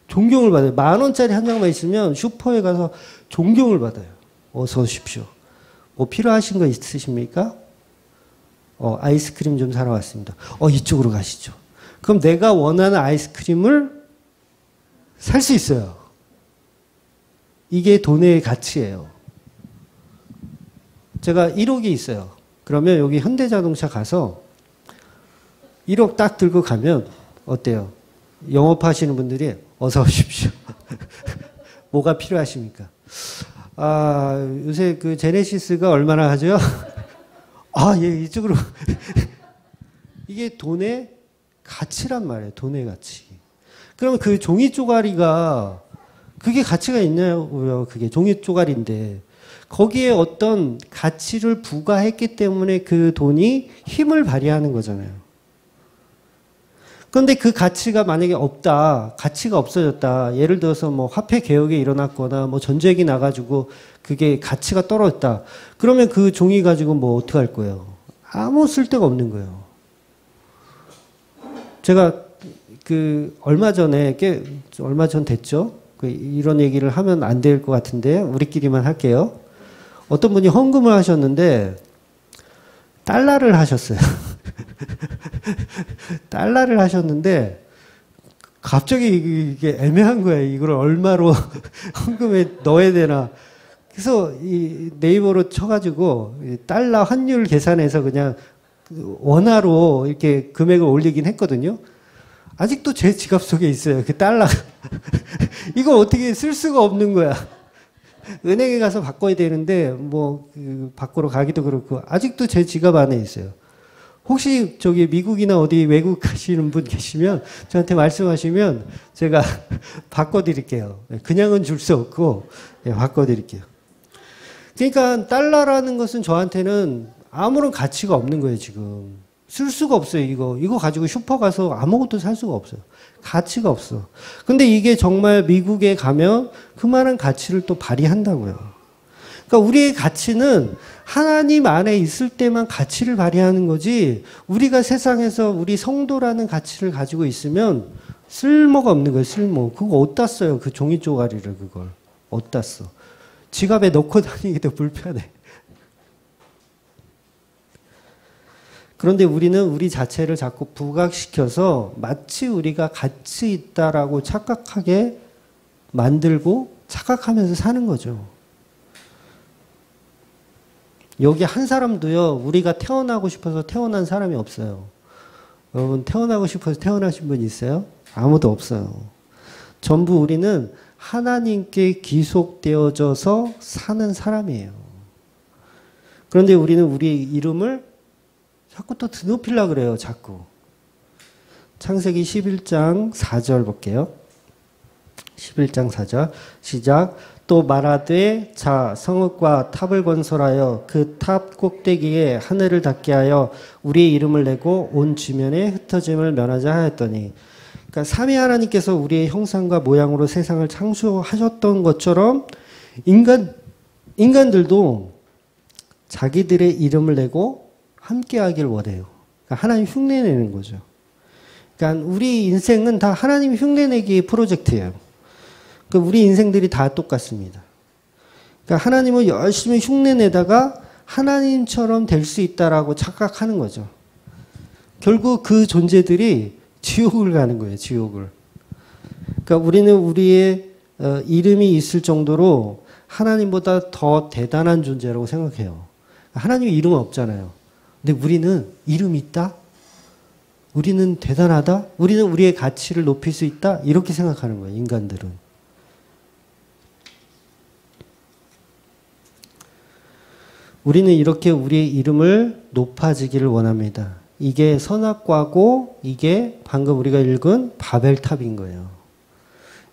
존경을 받아요. 10,000원짜리 한 장만 있으면 슈퍼에 가서 존경을 받아요. 어서 오십시오. 뭐 필요하신 거 있으십니까? 아이스크림 좀 사러 왔습니다. 이쪽으로 가시죠. 그럼 내가 원하는 아이스크림을 살 수 있어요. 이게 돈의 가치예요. 제가 1억이 있어요. 그러면 여기 현대자동차 가서 1억 딱 들고 가면 어때요? 영업하시는 분들이 어서 오십시오. 뭐가 필요하십니까? 요새 그 제네시스가 얼마나 하죠? 예, 이쪽으로. 이게 돈의 가치란 말이에요. 돈의 가치. 그러면 그 종이 쪼가리가 그게 가치가 있냐고요. 그게 종이 쪼가리인데 거기에 어떤 가치를 부과했기 때문에 그 돈이 힘을 발휘하는 거잖아요. 그런데 그 가치가 만약에 없다, 가치가 없어졌다. 예를 들어서 뭐 화폐 개혁이 일어났거나 뭐 전쟁이 나가지고 그게 가치가 떨어졌다. 그러면 그 종이 가지고 뭐 어떻게 할 거예요? 아무 쓸데가 없는 거예요. 제가 얼마 전 됐죠? 이런 얘기를 하면 안 될 것 같은데 우리끼리만 할게요. 어떤 분이 헌금을 하셨는데 달러를 하셨어요. 달러를 하셨는데 갑자기 이게 애매한 거예요. 이걸 얼마로 헌금에 넣어야 되나. 그래서 이 네이버로 쳐가지고 달러 환율 계산해서 그냥 원화로 이렇게 금액을 올리긴 했거든요. 아직도 제 지갑 속에 있어요. 그 달러가. 이걸 어떻게 쓸 수가 없는 거야. 은행에 가서 바꿔야 되는데 바꾸러 가기도 그렇고 아직도 제 지갑 안에 있어요. 혹시 저기 미국이나 어디 외국 가시는 분 계시면 저한테 말씀하시면 제가 바꿔드릴게요. 그냥은 줄 수 없고 바꿔드릴게요. 그러니까 달러라는 것은 저한테는 아무런 가치가 없는 거예요. 지금 쓸 수가 없어요. 이거 가지고 슈퍼 가서 아무것도 살 수가 없어요. 가치가 없어. 근데 이게 정말 미국에 가면 그만한 가치를 또 발휘한다고요. 그러니까 우리의 가치는 하나님 안에 있을 때만 가치를 발휘하는 거지 우리가 세상에서 우리 성도라는 가치를 가지고 있으면 쓸모가 없는 거예요. 쓸모. 그거 어디다 써요? 그 종이 쪼가리를 그걸. 어디다 써? 지갑에 넣고 다니기도 불편해. 그런데 우리는 우리 자체를 자꾸 부각시켜서 마치 우리가 가치 있다라고 착각하게 만들고 착각하면서 사는 거죠. 여기 한 사람도요, 우리가 태어나고 싶어서 태어난 사람이 없어요. 여러분, 태어나고 싶어서 태어나신 분 있어요? 아무도 없어요. 전부 우리는 하나님께 귀속되어져서 사는 사람이에요. 그런데 우리는 우리 이름을 자꾸 또 드높이려고 그래요, 자꾸. 창세기 11장 4절 볼게요. 11장 4절. 시작. 또 말하되 자 성읍과 탑을 건설하여 그 탑 꼭대기에 하늘을 닿게 하여 우리의 이름을 내고 온 주변에 흩어짐을 면하자 하였더니 그러니까 삼위 하나님께서 우리의 형상과 모양으로 세상을 창조하셨던 것처럼 인간들도 자기들의 이름을 내고 함께하길 원해요. 그러니까 하나님 흉내내는 거죠. 그러니까 우리 인생은 다 하나님 흉내내기 프로젝트예요. 그러니까 우리 인생들이 다 똑같습니다. 그러니까 하나님을 열심히 흉내내다가 하나님처럼 될 수 있다라고 착각하는 거죠. 결국 그 존재들이 지옥을 가는 거예요. 지옥을. 그러니까 우리는 우리의 이름이 있을 정도로 하나님보다 더 대단한 존재라고 생각해요. 하나님의 이름은 없잖아요. 근데 우리는 이름이 있다? 우리는 대단하다? 우리는 우리의 가치를 높일 수 있다? 이렇게 생각하는 거예요. 인간들은. 우리는 이렇게 우리의 이름을 높아지기를 원합니다. 이게 선악과고 이게 방금 우리가 읽은 바벨탑인 거예요.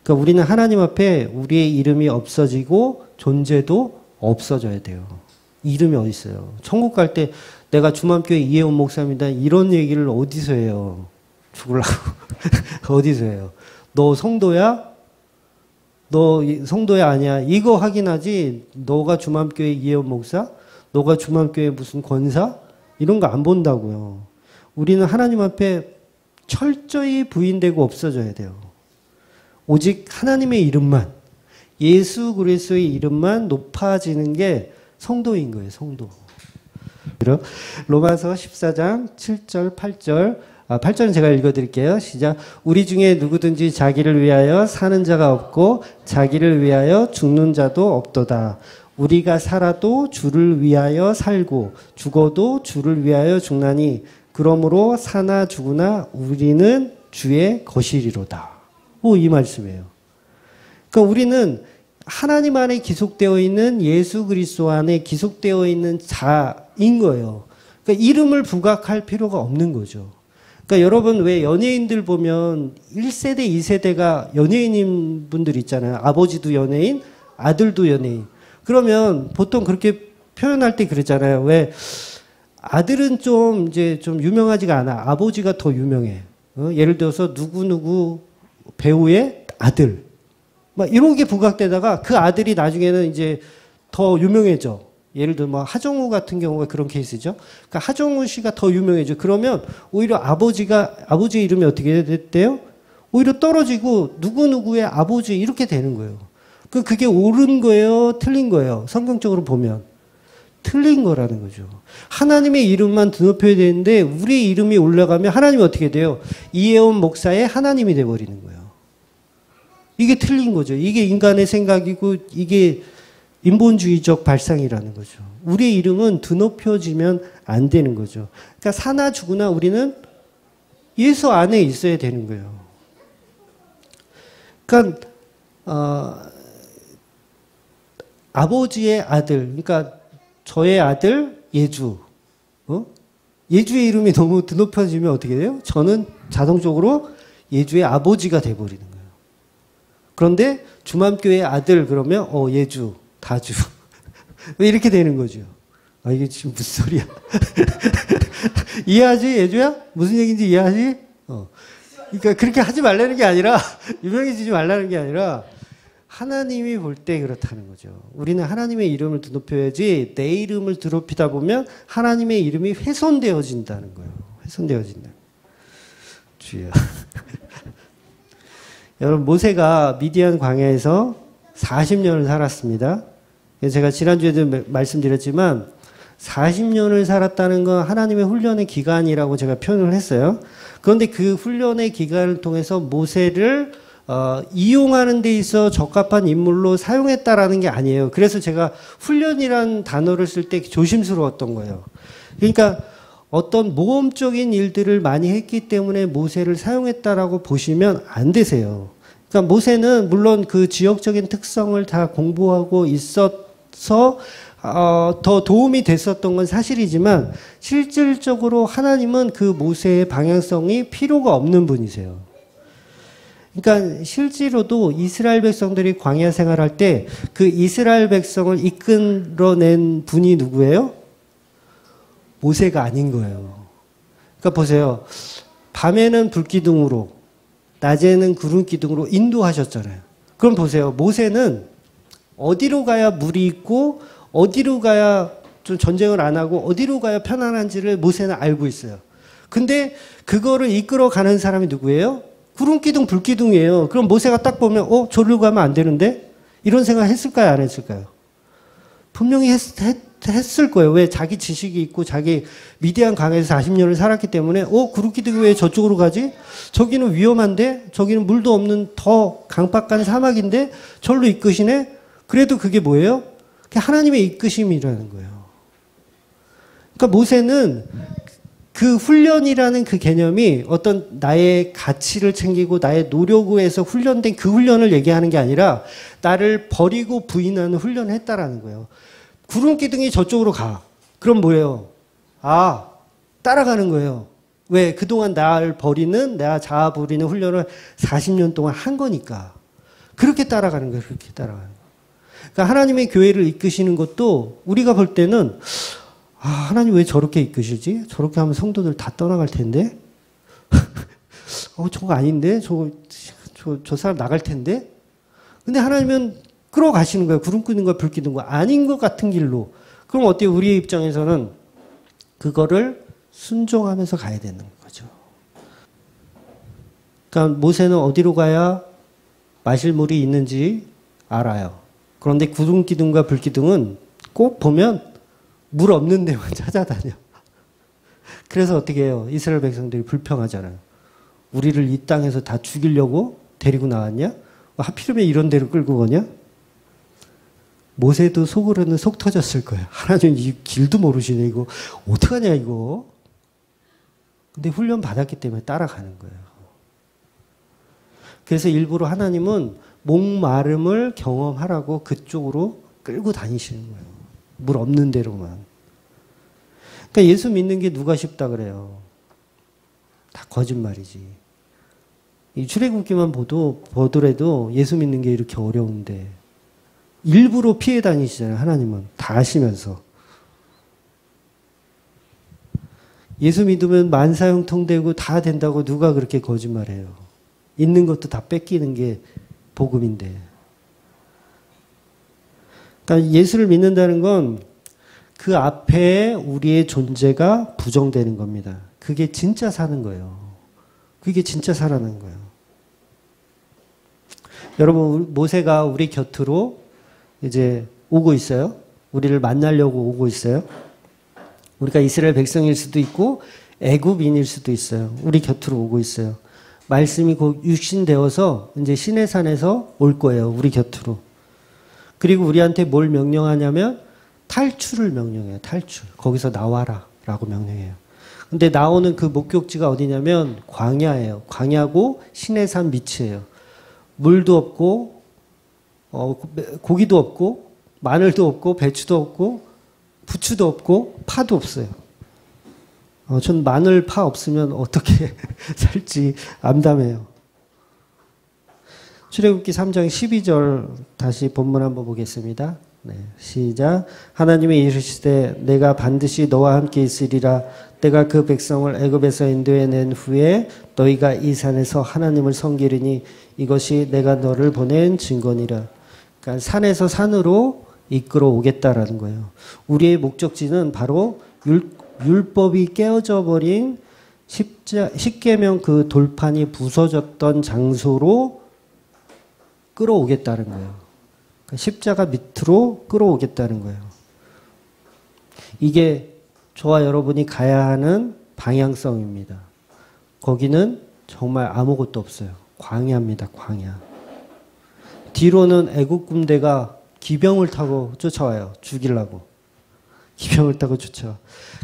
그러니까 우리는 하나님 앞에 우리의 이름이 없어지고 존재도 없어져야 돼요. 이름이 어디 있어요? 천국 갈 때 내가 주맘교회 이혜원 목사입니다. 이런 얘기를 어디서 해요? 죽으려고. 어디서 해요? 너 성도야? 너 성도야 아니야? 이거 확인하지. 너가 주맘교회 이혜원 목사? 너가 주맘교회 무슨 권사? 이런 거 안 본다고요. 우리는 하나님 앞에 철저히 부인되고 없어져야 돼요. 오직 하나님의 이름만, 예수 그리스도의 이름만 높아지는 게 성도인 거예요. 성도. 로마서 14장 7절 8절 8절은 제가 읽어드릴게요. 시작. 우리 중에 누구든지 자기를 위하여 사는 자가 없고 자기를 위하여 죽는 자도 없도다. 우리가 살아도 주를 위하여 살고 죽어도 주를 위하여 죽나니 그러므로 사나 죽으나 우리는 주의 것이리로다. 이 말씀이에요. 그러니까 우리는 하나님 안에 기속되어 있는 예수 그리스도 안에 기속되어 있는 자인 거예요. 그러니까 이름을 부각할 필요가 없는 거죠. 그러니까 여러분 왜 연예인들 보면 1세대, 2세대가 연예인인 분들 있잖아요. 아버지도 연예인, 아들도 연예인. 그러면 보통 그렇게 표현할 때 그러잖아요. 왜 아들은 좀 유명하지가 않아. 아버지가 더 유명해. 예를 들어서 누구누구 배우의 아들. 막 이런 게 부각되다가 그 아들이 나중에는 이제 더 유명해져. 예를 들어 뭐 하정우 같은 경우가 그런 케이스죠. 그러니까 하정우 씨가 더 유명해져. 그러면 오히려 아버지의 이름이 어떻게 됐대요? 오히려 떨어지고 누구누구의 아버지 이렇게 되는 거예요. 그게 옳은 거예요? 틀린 거예요? 성경적으로 보면. 틀린 거라는 거죠. 하나님의 이름만 드높여야 되는데 우리의 이름이 올라가면 하나님이 어떻게 돼요? 이혜원 목사의 하나님이 돼버리는 거예요. 이게 틀린 거죠. 이게 인간의 생각이고 이게 인본주의적 발상이라는 거죠. 우리의 이름은 드높여지면 안 되는 거죠. 그러니까 사나 죽으나 우리는 예수 안에 있어야 되는 거예요. 그러니까 아버지의 아들, 그러니까 저의 아들 예주. 예주의 이름이 너무 드높여지면 어떻게 돼요? 저는 자동적으로 예주의 아버지가 돼버리는 거예요. 그런데 주맘교회 아들 그러면 예주, 다주. 왜 이렇게 되는 거죠? 이게 지금 무슨 소리야? 이해하지, 예주야? 무슨 얘기인지 이해하지? 그러니까 그렇게 하지 말라는 게 아니라 유명해지지 말라는 게 아니라 하나님이 볼 때 그렇다는 거죠. 우리는 하나님의 이름을 드높여야지 내 이름을 드높이다 보면 하나님의 이름이 훼손되어진다는 거예요. 훼손되어진다. 주여. 여러분 모세가 미디안 광야에서 40년을 살았습니다. 제가 지난주에도 말씀드렸지만 40년을 살았다는 건 하나님의 훈련의 기간이라고 제가 표현을 했어요. 그런데 그 훈련의 기간을 통해서 모세를 이용하는 데 있어 적합한 인물로 사용했다라는 게 아니에요. 그래서 제가 훈련이라는 단어를 쓸 때 조심스러웠던 거예요. 그러니까 어떤 모험적인 일들을 많이 했기 때문에 모세를 사용했다라고 보시면 안 되세요. 그러니까 모세는 물론 그 지역적인 특성을 다 공부하고 있어서 더 도움이 됐었던 건 사실이지만 실질적으로 하나님은 그 모세의 방향성이 필요가 없는 분이세요. 그러니까 실제로도 이스라엘 백성들이 광야 생활할 때 그 이스라엘 백성을 이끌어낸 분이 누구예요? 모세가 아닌 거예요. 그러니까 보세요. 밤에는 불기둥으로, 낮에는 구름기둥으로 인도하셨잖아요. 그럼 보세요. 모세는 어디로 가야 물이 있고 어디로 가야 좀 전쟁을 안 하고 어디로 가야 편안한지를 모세는 알고 있어요. 근데 그거를 이끌어가는 사람이 누구예요? 구름기둥, 불기둥이에요. 그럼 모세가 딱 보면 저리로 가면 안 되는데? 이런 생각 했을까요? 안 했을까요? 분명히 했을 거예요. 왜? 자기 지식이 있고 자기 미디안 강에서 40년을 살았기 때문에 구름기둥이 왜 저쪽으로 가지? 저기는 위험한데? 저기는 물도 없는 더 강박한 사막인데? 절로 이끄시네? 그래도 그게 뭐예요? 그게 하나님의 이끄심이라는 거예요. 그러니까 모세는 그 훈련이라는 그 개념이 어떤 나의 가치를 챙기고 나의 노력을 해서 훈련된 그 훈련을 얘기하는 게 아니라 나를 버리고 부인하는 훈련을 했다라는 거예요. 구름 기둥이 저쪽으로 가. 그럼 뭐예요? 아, 따라가는 거예요. 왜? 그동안 나를 버리는, 내가 자아 부리는 훈련을 40년 동안 한 거니까. 그렇게 따라가는 거예요. 그렇게 따라가는 거예요. 그러니까 하나님의 교회를 이끄시는 것도 우리가 볼 때는 아, 하나님 왜 저렇게 이끄시지? 저렇게 하면 성도들 다 떠나갈 텐데? 저거 아닌데? 저 사람 나갈 텐데? 근데 하나님은 끌어가시는 거예요. 구름 끄는 거, 불 끄는 거. 아닌 것 같은 길로. 그럼 어때요? 우리의 입장에서는 그거를 순종하면서 가야 되는 거죠. 그러니까 모세는 어디로 가야 마실 물이 있는지 알아요. 그런데 구름 기둥과 불 기둥은 꼭 보면 물 없는 데만 찾아다녀. 그래서 어떻게 해요? 이스라엘 백성들이 불평하잖아요. 우리를 이 땅에서 다 죽이려고 데리고 나왔냐? 하필이면 이런 데로 끌고 가냐? 모세도 속으로는 속 터졌을 거예요. 하나님 이 길도 모르시네 이거. 어떡하냐 이거. 근데 훈련 받았기 때문에 따라가는 거예요. 그래서 일부러 하나님은 목마름을 경험하라고 그쪽으로 끌고 다니시는 거예요. 물 없는 데로만. 그러니까 예수 믿는 게 누가 쉽다 그래요. 다 거짓말이지. 이 출애굽기만 보더라도 예수 믿는 게 이렇게 어려운데 일부러 피해 다니시잖아요. 하나님은 다 아시면서. 예수 믿으면 만사형통되고 다 된다고 누가 그렇게 거짓말해요. 있는 것도 다 뺏기는 게 복음인데. 그러니까 예수를 믿는다는 건 그 앞에 우리의 존재가 부정되는 겁니다. 그게 진짜 사는 거예요. 그게 진짜 살아난 거예요. 여러분, 모세가 우리 곁으로 이제 오고 있어요. 우리를 만나려고 오고 있어요. 우리가 이스라엘 백성일 수도 있고 애굽인일 수도 있어요. 우리 곁으로 오고 있어요. 말씀이 곧 육신되어서 이제 시내산에서 올 거예요. 우리 곁으로. 그리고 우리한테 뭘 명령하냐면 탈출을 명령해요. 탈출. 거기서 나와라 라고 명령해요. 근데 나오는 그 목적지가 어디냐면 광야예요. 광야고 시내산 밑이에요. 물도 없고 고기도 없고 마늘도 없고 배추도 없고 부추도 없고 파도 없어요. 전 마늘 파 없으면 어떻게 살지 암담해요. 출애굽기 3장 12절 다시 본문 한번 보겠습니다. 네, 시작. 하나님이 이르시되 내가 반드시 너와 함께 있으리라. 내가 그 백성을 애굽에서 인도해낸 후에 너희가 이 산에서 하나님을 섬기리니 이것이 내가 너를 보낸 증거니라. 그러니까 산에서 산으로 이끌어 오겠다라는 거예요. 우리의 목적지는 바로 율법이 깨어져 버린 십계명 그 돌판이 부서졌던 장소로 끌어오겠다는 거예요. 십자가 밑으로 끌어오겠다는 거예요. 이게 저와 여러분이 가야 하는 방향성입니다. 거기는 정말 아무것도 없어요. 광야입니다. 광야. 뒤로는 애국 군대가 기병을 타고 쫓아와요. 죽이려고. 기병을 타고 쫓아와.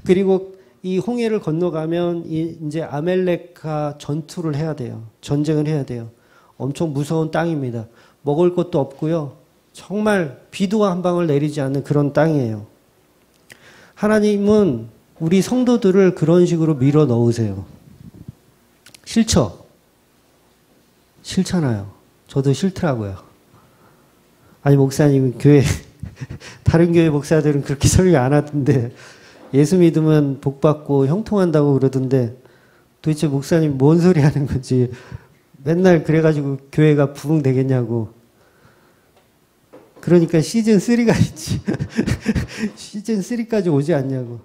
그리고 이 홍해를 건너가면 이제 아멜렉과 전투를 해야 돼요. 전쟁을 해야 돼요. 엄청 무서운 땅입니다. 먹을 것도 없고요. 정말 비도 한 방울 내리지 않는 그런 땅이에요. 하나님은 우리 성도들을 그런 식으로 밀어 넣으세요. 싫죠? 싫잖아요. 저도 싫더라고요. 아니 목사님 교회 다른 교회 목사들은 그렇게 설교 안 하던데 예수 믿으면 복 받고 형통한다고 그러던데 도대체 목사님 뭔 소리 하는 건지 맨날 그래가지고 교회가 부흥되겠냐고. 그러니까 시즌 3가 있지. 시즌 3까지 오지 않냐고.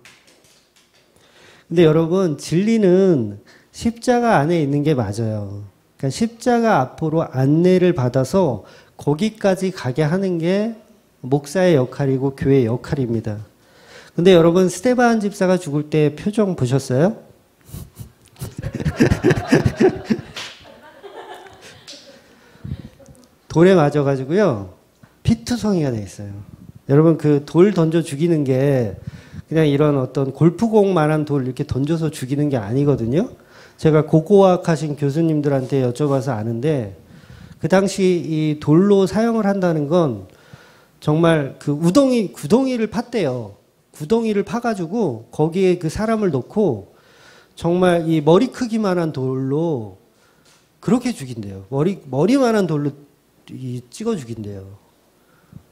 근데 여러분 진리는 십자가 안에 있는 게 맞아요. 그러니까 십자가 앞으로 안내를 받아서 거기까지 가게 하는 게 목사의 역할이고 교회의 역할입니다. 근데 여러분 스데반 집사가 죽을 때 표정 보셨어요? 돌에 맞아가지고요. 피투성이가 돼 있어요. 여러분 그 돌 던져 죽이는 게 그냥 이런 어떤 골프공만한 돌 이렇게 던져서 죽이는 게 아니거든요. 제가 고고학 하신 교수님들한테 여쭤봐서 아는데 그 당시 이 돌로 사용을 한다는 건 정말 그 구덩이를 팠대요. 구덩이를 파가지고 거기에 그 사람을 놓고 정말 이 머리 크기만한 돌로 그렇게 죽인대요. 머리만한 돌로 찍어 죽인대요.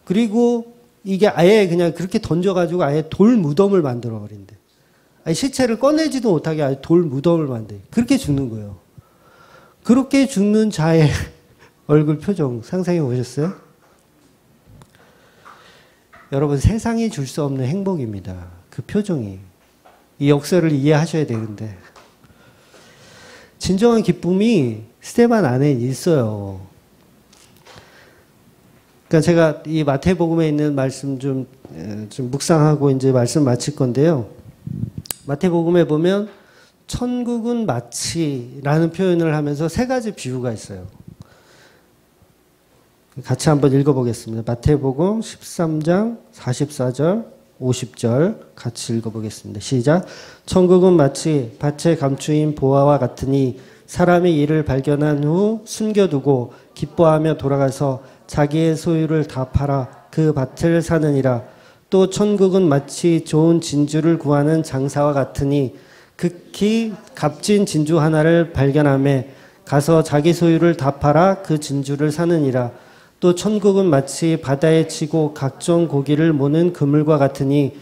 그리고 이게 아예 그냥 그렇게 던져가지고 아예 돌 무덤을 만들어 버린대. 아니, 시체를 꺼내지도 못하게 아예 돌 무덤을 만들. 그렇게 죽는 거예요. 그렇게 죽는 자의 얼굴 표정 상상해 보셨어요? 여러분, 세상이 줄 수 없는 행복입니다. 그 표정이. 이 역사를 이해하셔야 되는데. 진정한 기쁨이 스데반 안에 있어요. 그러니까 제가 이 마태복음에 있는 말씀 좀 묵상하고 이제 말씀 마칠 건데요. 마태복음에 보면 천국은 마치라는 표현을 하면서 세 가지 비유가 있어요. 같이 한번 읽어보겠습니다. 마태복음 13장 44절 50절 같이 읽어보겠습니다. 시작. 천국은 마치 밭에 감추인 보화와 같으니 사람이 이를 발견한 후 숨겨두고 기뻐하며 돌아가서 자기의 소유를 다 팔아 그 밭을 사느니라. 또 천국은 마치 좋은 진주를 구하는 장사와 같으니 극히 값진 진주 하나를 발견하며 가서 자기 소유를 다 팔아 그 진주를 사느니라. 또 천국은 마치 바다에 치고 각종 고기를 모는 그물과 같으니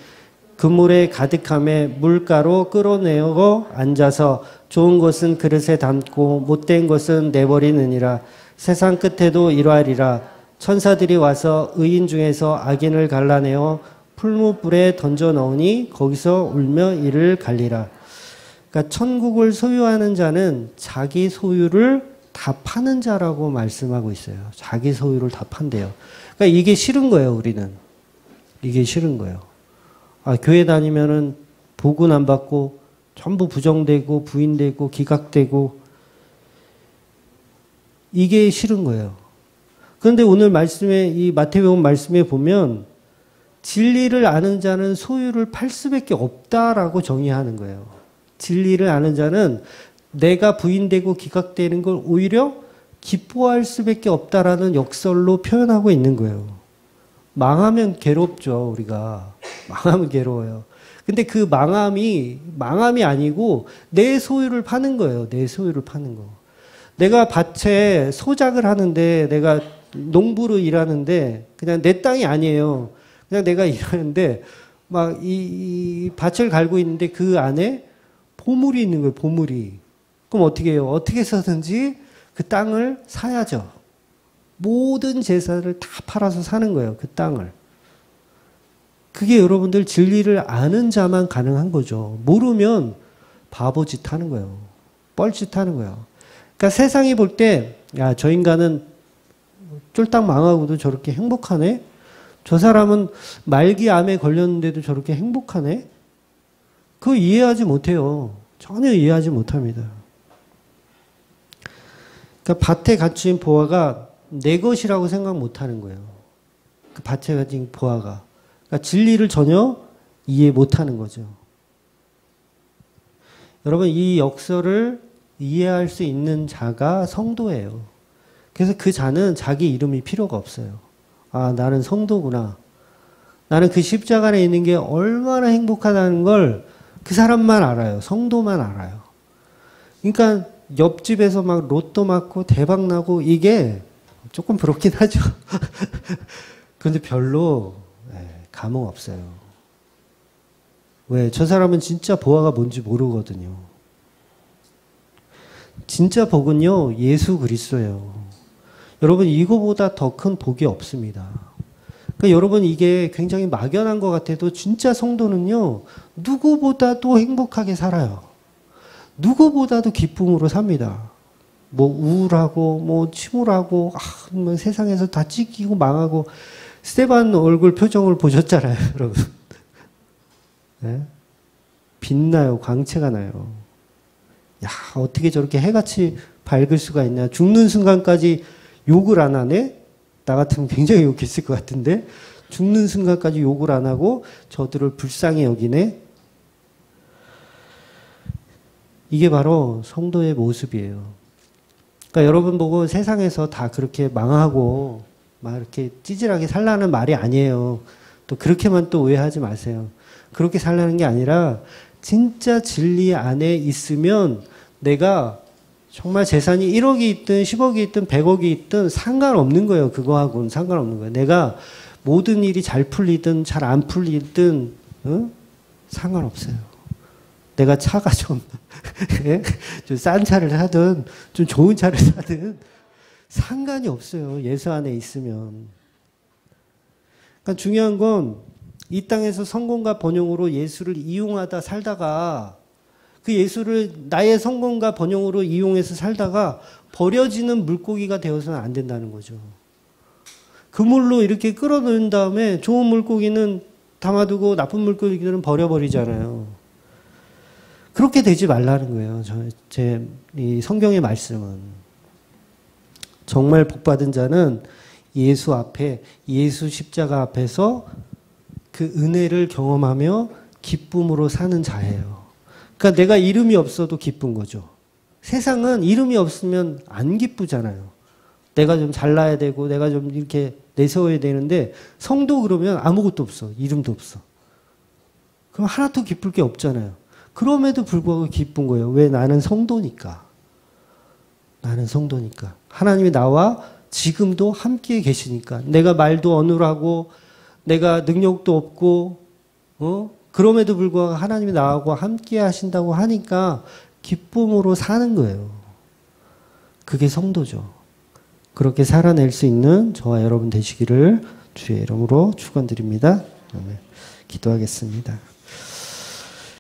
그물에 가득함에 물가로 끌어내어 앉아서 좋은 것은 그릇에 담고 못된 것은 내버리느니라. 세상 끝에도 이러하리라. 천사들이 와서 의인 중에서 악인을 갈라내어 풀무불에 던져 넣으니 거기서 울며 이를 갈리라. 그러니까 천국을 소유하는 자는 자기 소유를 다 파는 자라고 말씀하고 있어요. 자기 소유를 다 판대요. 그러니까 이게 싫은 거예요, 우리는. 이게 싫은 거예요. 아, 교회 다니면은 복은 안 받고 전부 부정되고 부인되고 기각되고 이게 싫은 거예요. 그런데 오늘 말씀에 이 마태복음 말씀에 보면 진리를 아는 자는 소유를 팔 수밖에 없다라고 정의하는 거예요. 진리를 아는 자는 내가 부인되고 기각되는 걸 오히려 기뻐할 수밖에 없다라는 역설로 표현하고 있는 거예요. 망하면 괴롭죠, 우리가. 망하면 괴로워요. 근데 그 망함이 아니고 내 소유를 파는 거예요. 내 소유를 파는 거. 내가 밭에 소작을 하는데, 내가 농부로 일하는데, 그냥 내 땅이 아니에요. 그냥 내가 일하는데, 막 이 밭을 갈고 있는데 그 안에 보물이 있는 거예요, 보물이. 그럼 어떻게 해요? 어떻게 해서든지 그 땅을 사야죠. 모든 재산을 다 팔아서 사는 거예요, 그 땅을. 그게 여러분들 진리를 아는 자만 가능한 거죠. 모르면 바보짓 하는 거예요. 뻘짓 하는 거예요. 그러니까 세상이 볼 때, 야, 저 인간은 쫄딱 망하고도 저렇게 행복하네? 저 사람은 말기암에 걸렸는데도 저렇게 행복하네? 그거 이해하지 못해요. 전혀 이해하지 못합니다. 그러니까 밭에 갇힌 보화가 내 것이라고 생각 못하는 거예요. 그 밭에 갇힌 보화가. 그러니까 진리를 전혀 이해 못하는 거죠. 여러분, 이 역설을 이해할 수 있는 자가 성도예요. 그래서 그 자는 자기 이름이 필요가 없어요. 아, 나는 성도구나. 나는 그 십자가 안에 있는 게 얼마나 행복하다는 걸 그 사람만 알아요. 성도만 알아요. 그러니까 옆집에서 막 로또 맞고 대박 나고 이게 조금 부럽긴 하죠. 그런데 별로 감흥 없어요. 왜? 저 사람은 진짜 보화가 뭔지 모르거든요. 진짜 복은요, 예수 그리스도예요. 여러분, 이거보다 더 큰 복이 없습니다. 그러니까 여러분, 이게 굉장히 막연한 것 같아도 진짜 성도는요, 누구보다도 행복하게 살아요. 누구보다도 기쁨으로 삽니다. 뭐 우울하고 뭐 침울하고 뭐 세상에서 다 찢기고 망하고 스데반 얼굴 표정을 보셨잖아요, 여러분. 네? 빛나요, 광채가 나요. 야, 어떻게 저렇게 해같이 밝을 수가 있냐. 죽는 순간까지 욕을 안 하네? 나 같으면 굉장히 욕했을 것 같은데 죽는 순간까지 욕을 안 하고 저들을 불쌍히 여기네? 이게 바로 성도의 모습이에요. 그러니까 여러분 보고 세상에서 다 그렇게 망하고 막 이렇게 찌질하게 살라는 말이 아니에요. 또 그렇게만 또 오해하지 마세요. 그렇게 살라는 게 아니라 진짜 진리 안에 있으면 내가 정말 재산이 1억이 있든 10억이 있든 100억이 있든 상관없는 거예요. 그거하고는 상관없는 거예요. 내가 모든 일이 잘 풀리든 잘 안 풀리든 상관없어요. 내가 차가 좀 싼 차를 사든 좀 좋은 차를 사든 상관이 없어요. 예수 안에 있으면. 그러니까 중요한 건 이 땅에서 성공과 번영으로 예수를 이용하다 살다가 그 예수를 나의 성공과 번영으로 이용해서 살다가 버려지는 물고기가 되어서는 안 된다는 거죠. 그물로 이렇게 끌어넣은 다음에 좋은 물고기는 담아두고 나쁜 물고기들은 버려버리잖아요. 그렇게 되지 말라는 거예요. 제 이 성경의 말씀은. 정말 복받은 자는 예수 앞에, 예수 십자가 앞에서 그 은혜를 경험하며 기쁨으로 사는 자예요. 그러니까 내가 이름이 없어도 기쁜 거죠. 세상은 이름이 없으면 안 기쁘잖아요. 내가 좀 잘나야 되고 내가 좀 이렇게 내세워야 되는데 성도 그러면 아무것도 없어. 이름도 없어. 그럼 하나도 기쁠 게 없잖아요. 그럼에도 불구하고 기쁜 거예요. 왜? 나는 성도니까. 나는 성도니까. 하나님이 나와 지금도 함께 계시니까. 내가 말도 어눌하고 내가 능력도 없고 그럼에도 불구하고 하나님이 나하고 함께 하신다고 하니까 기쁨으로 사는 거예요. 그게 성도죠. 그렇게 살아낼 수 있는 저와 여러분 되시기를 주의 이름으로 축원드립니다. 기도하겠습니다.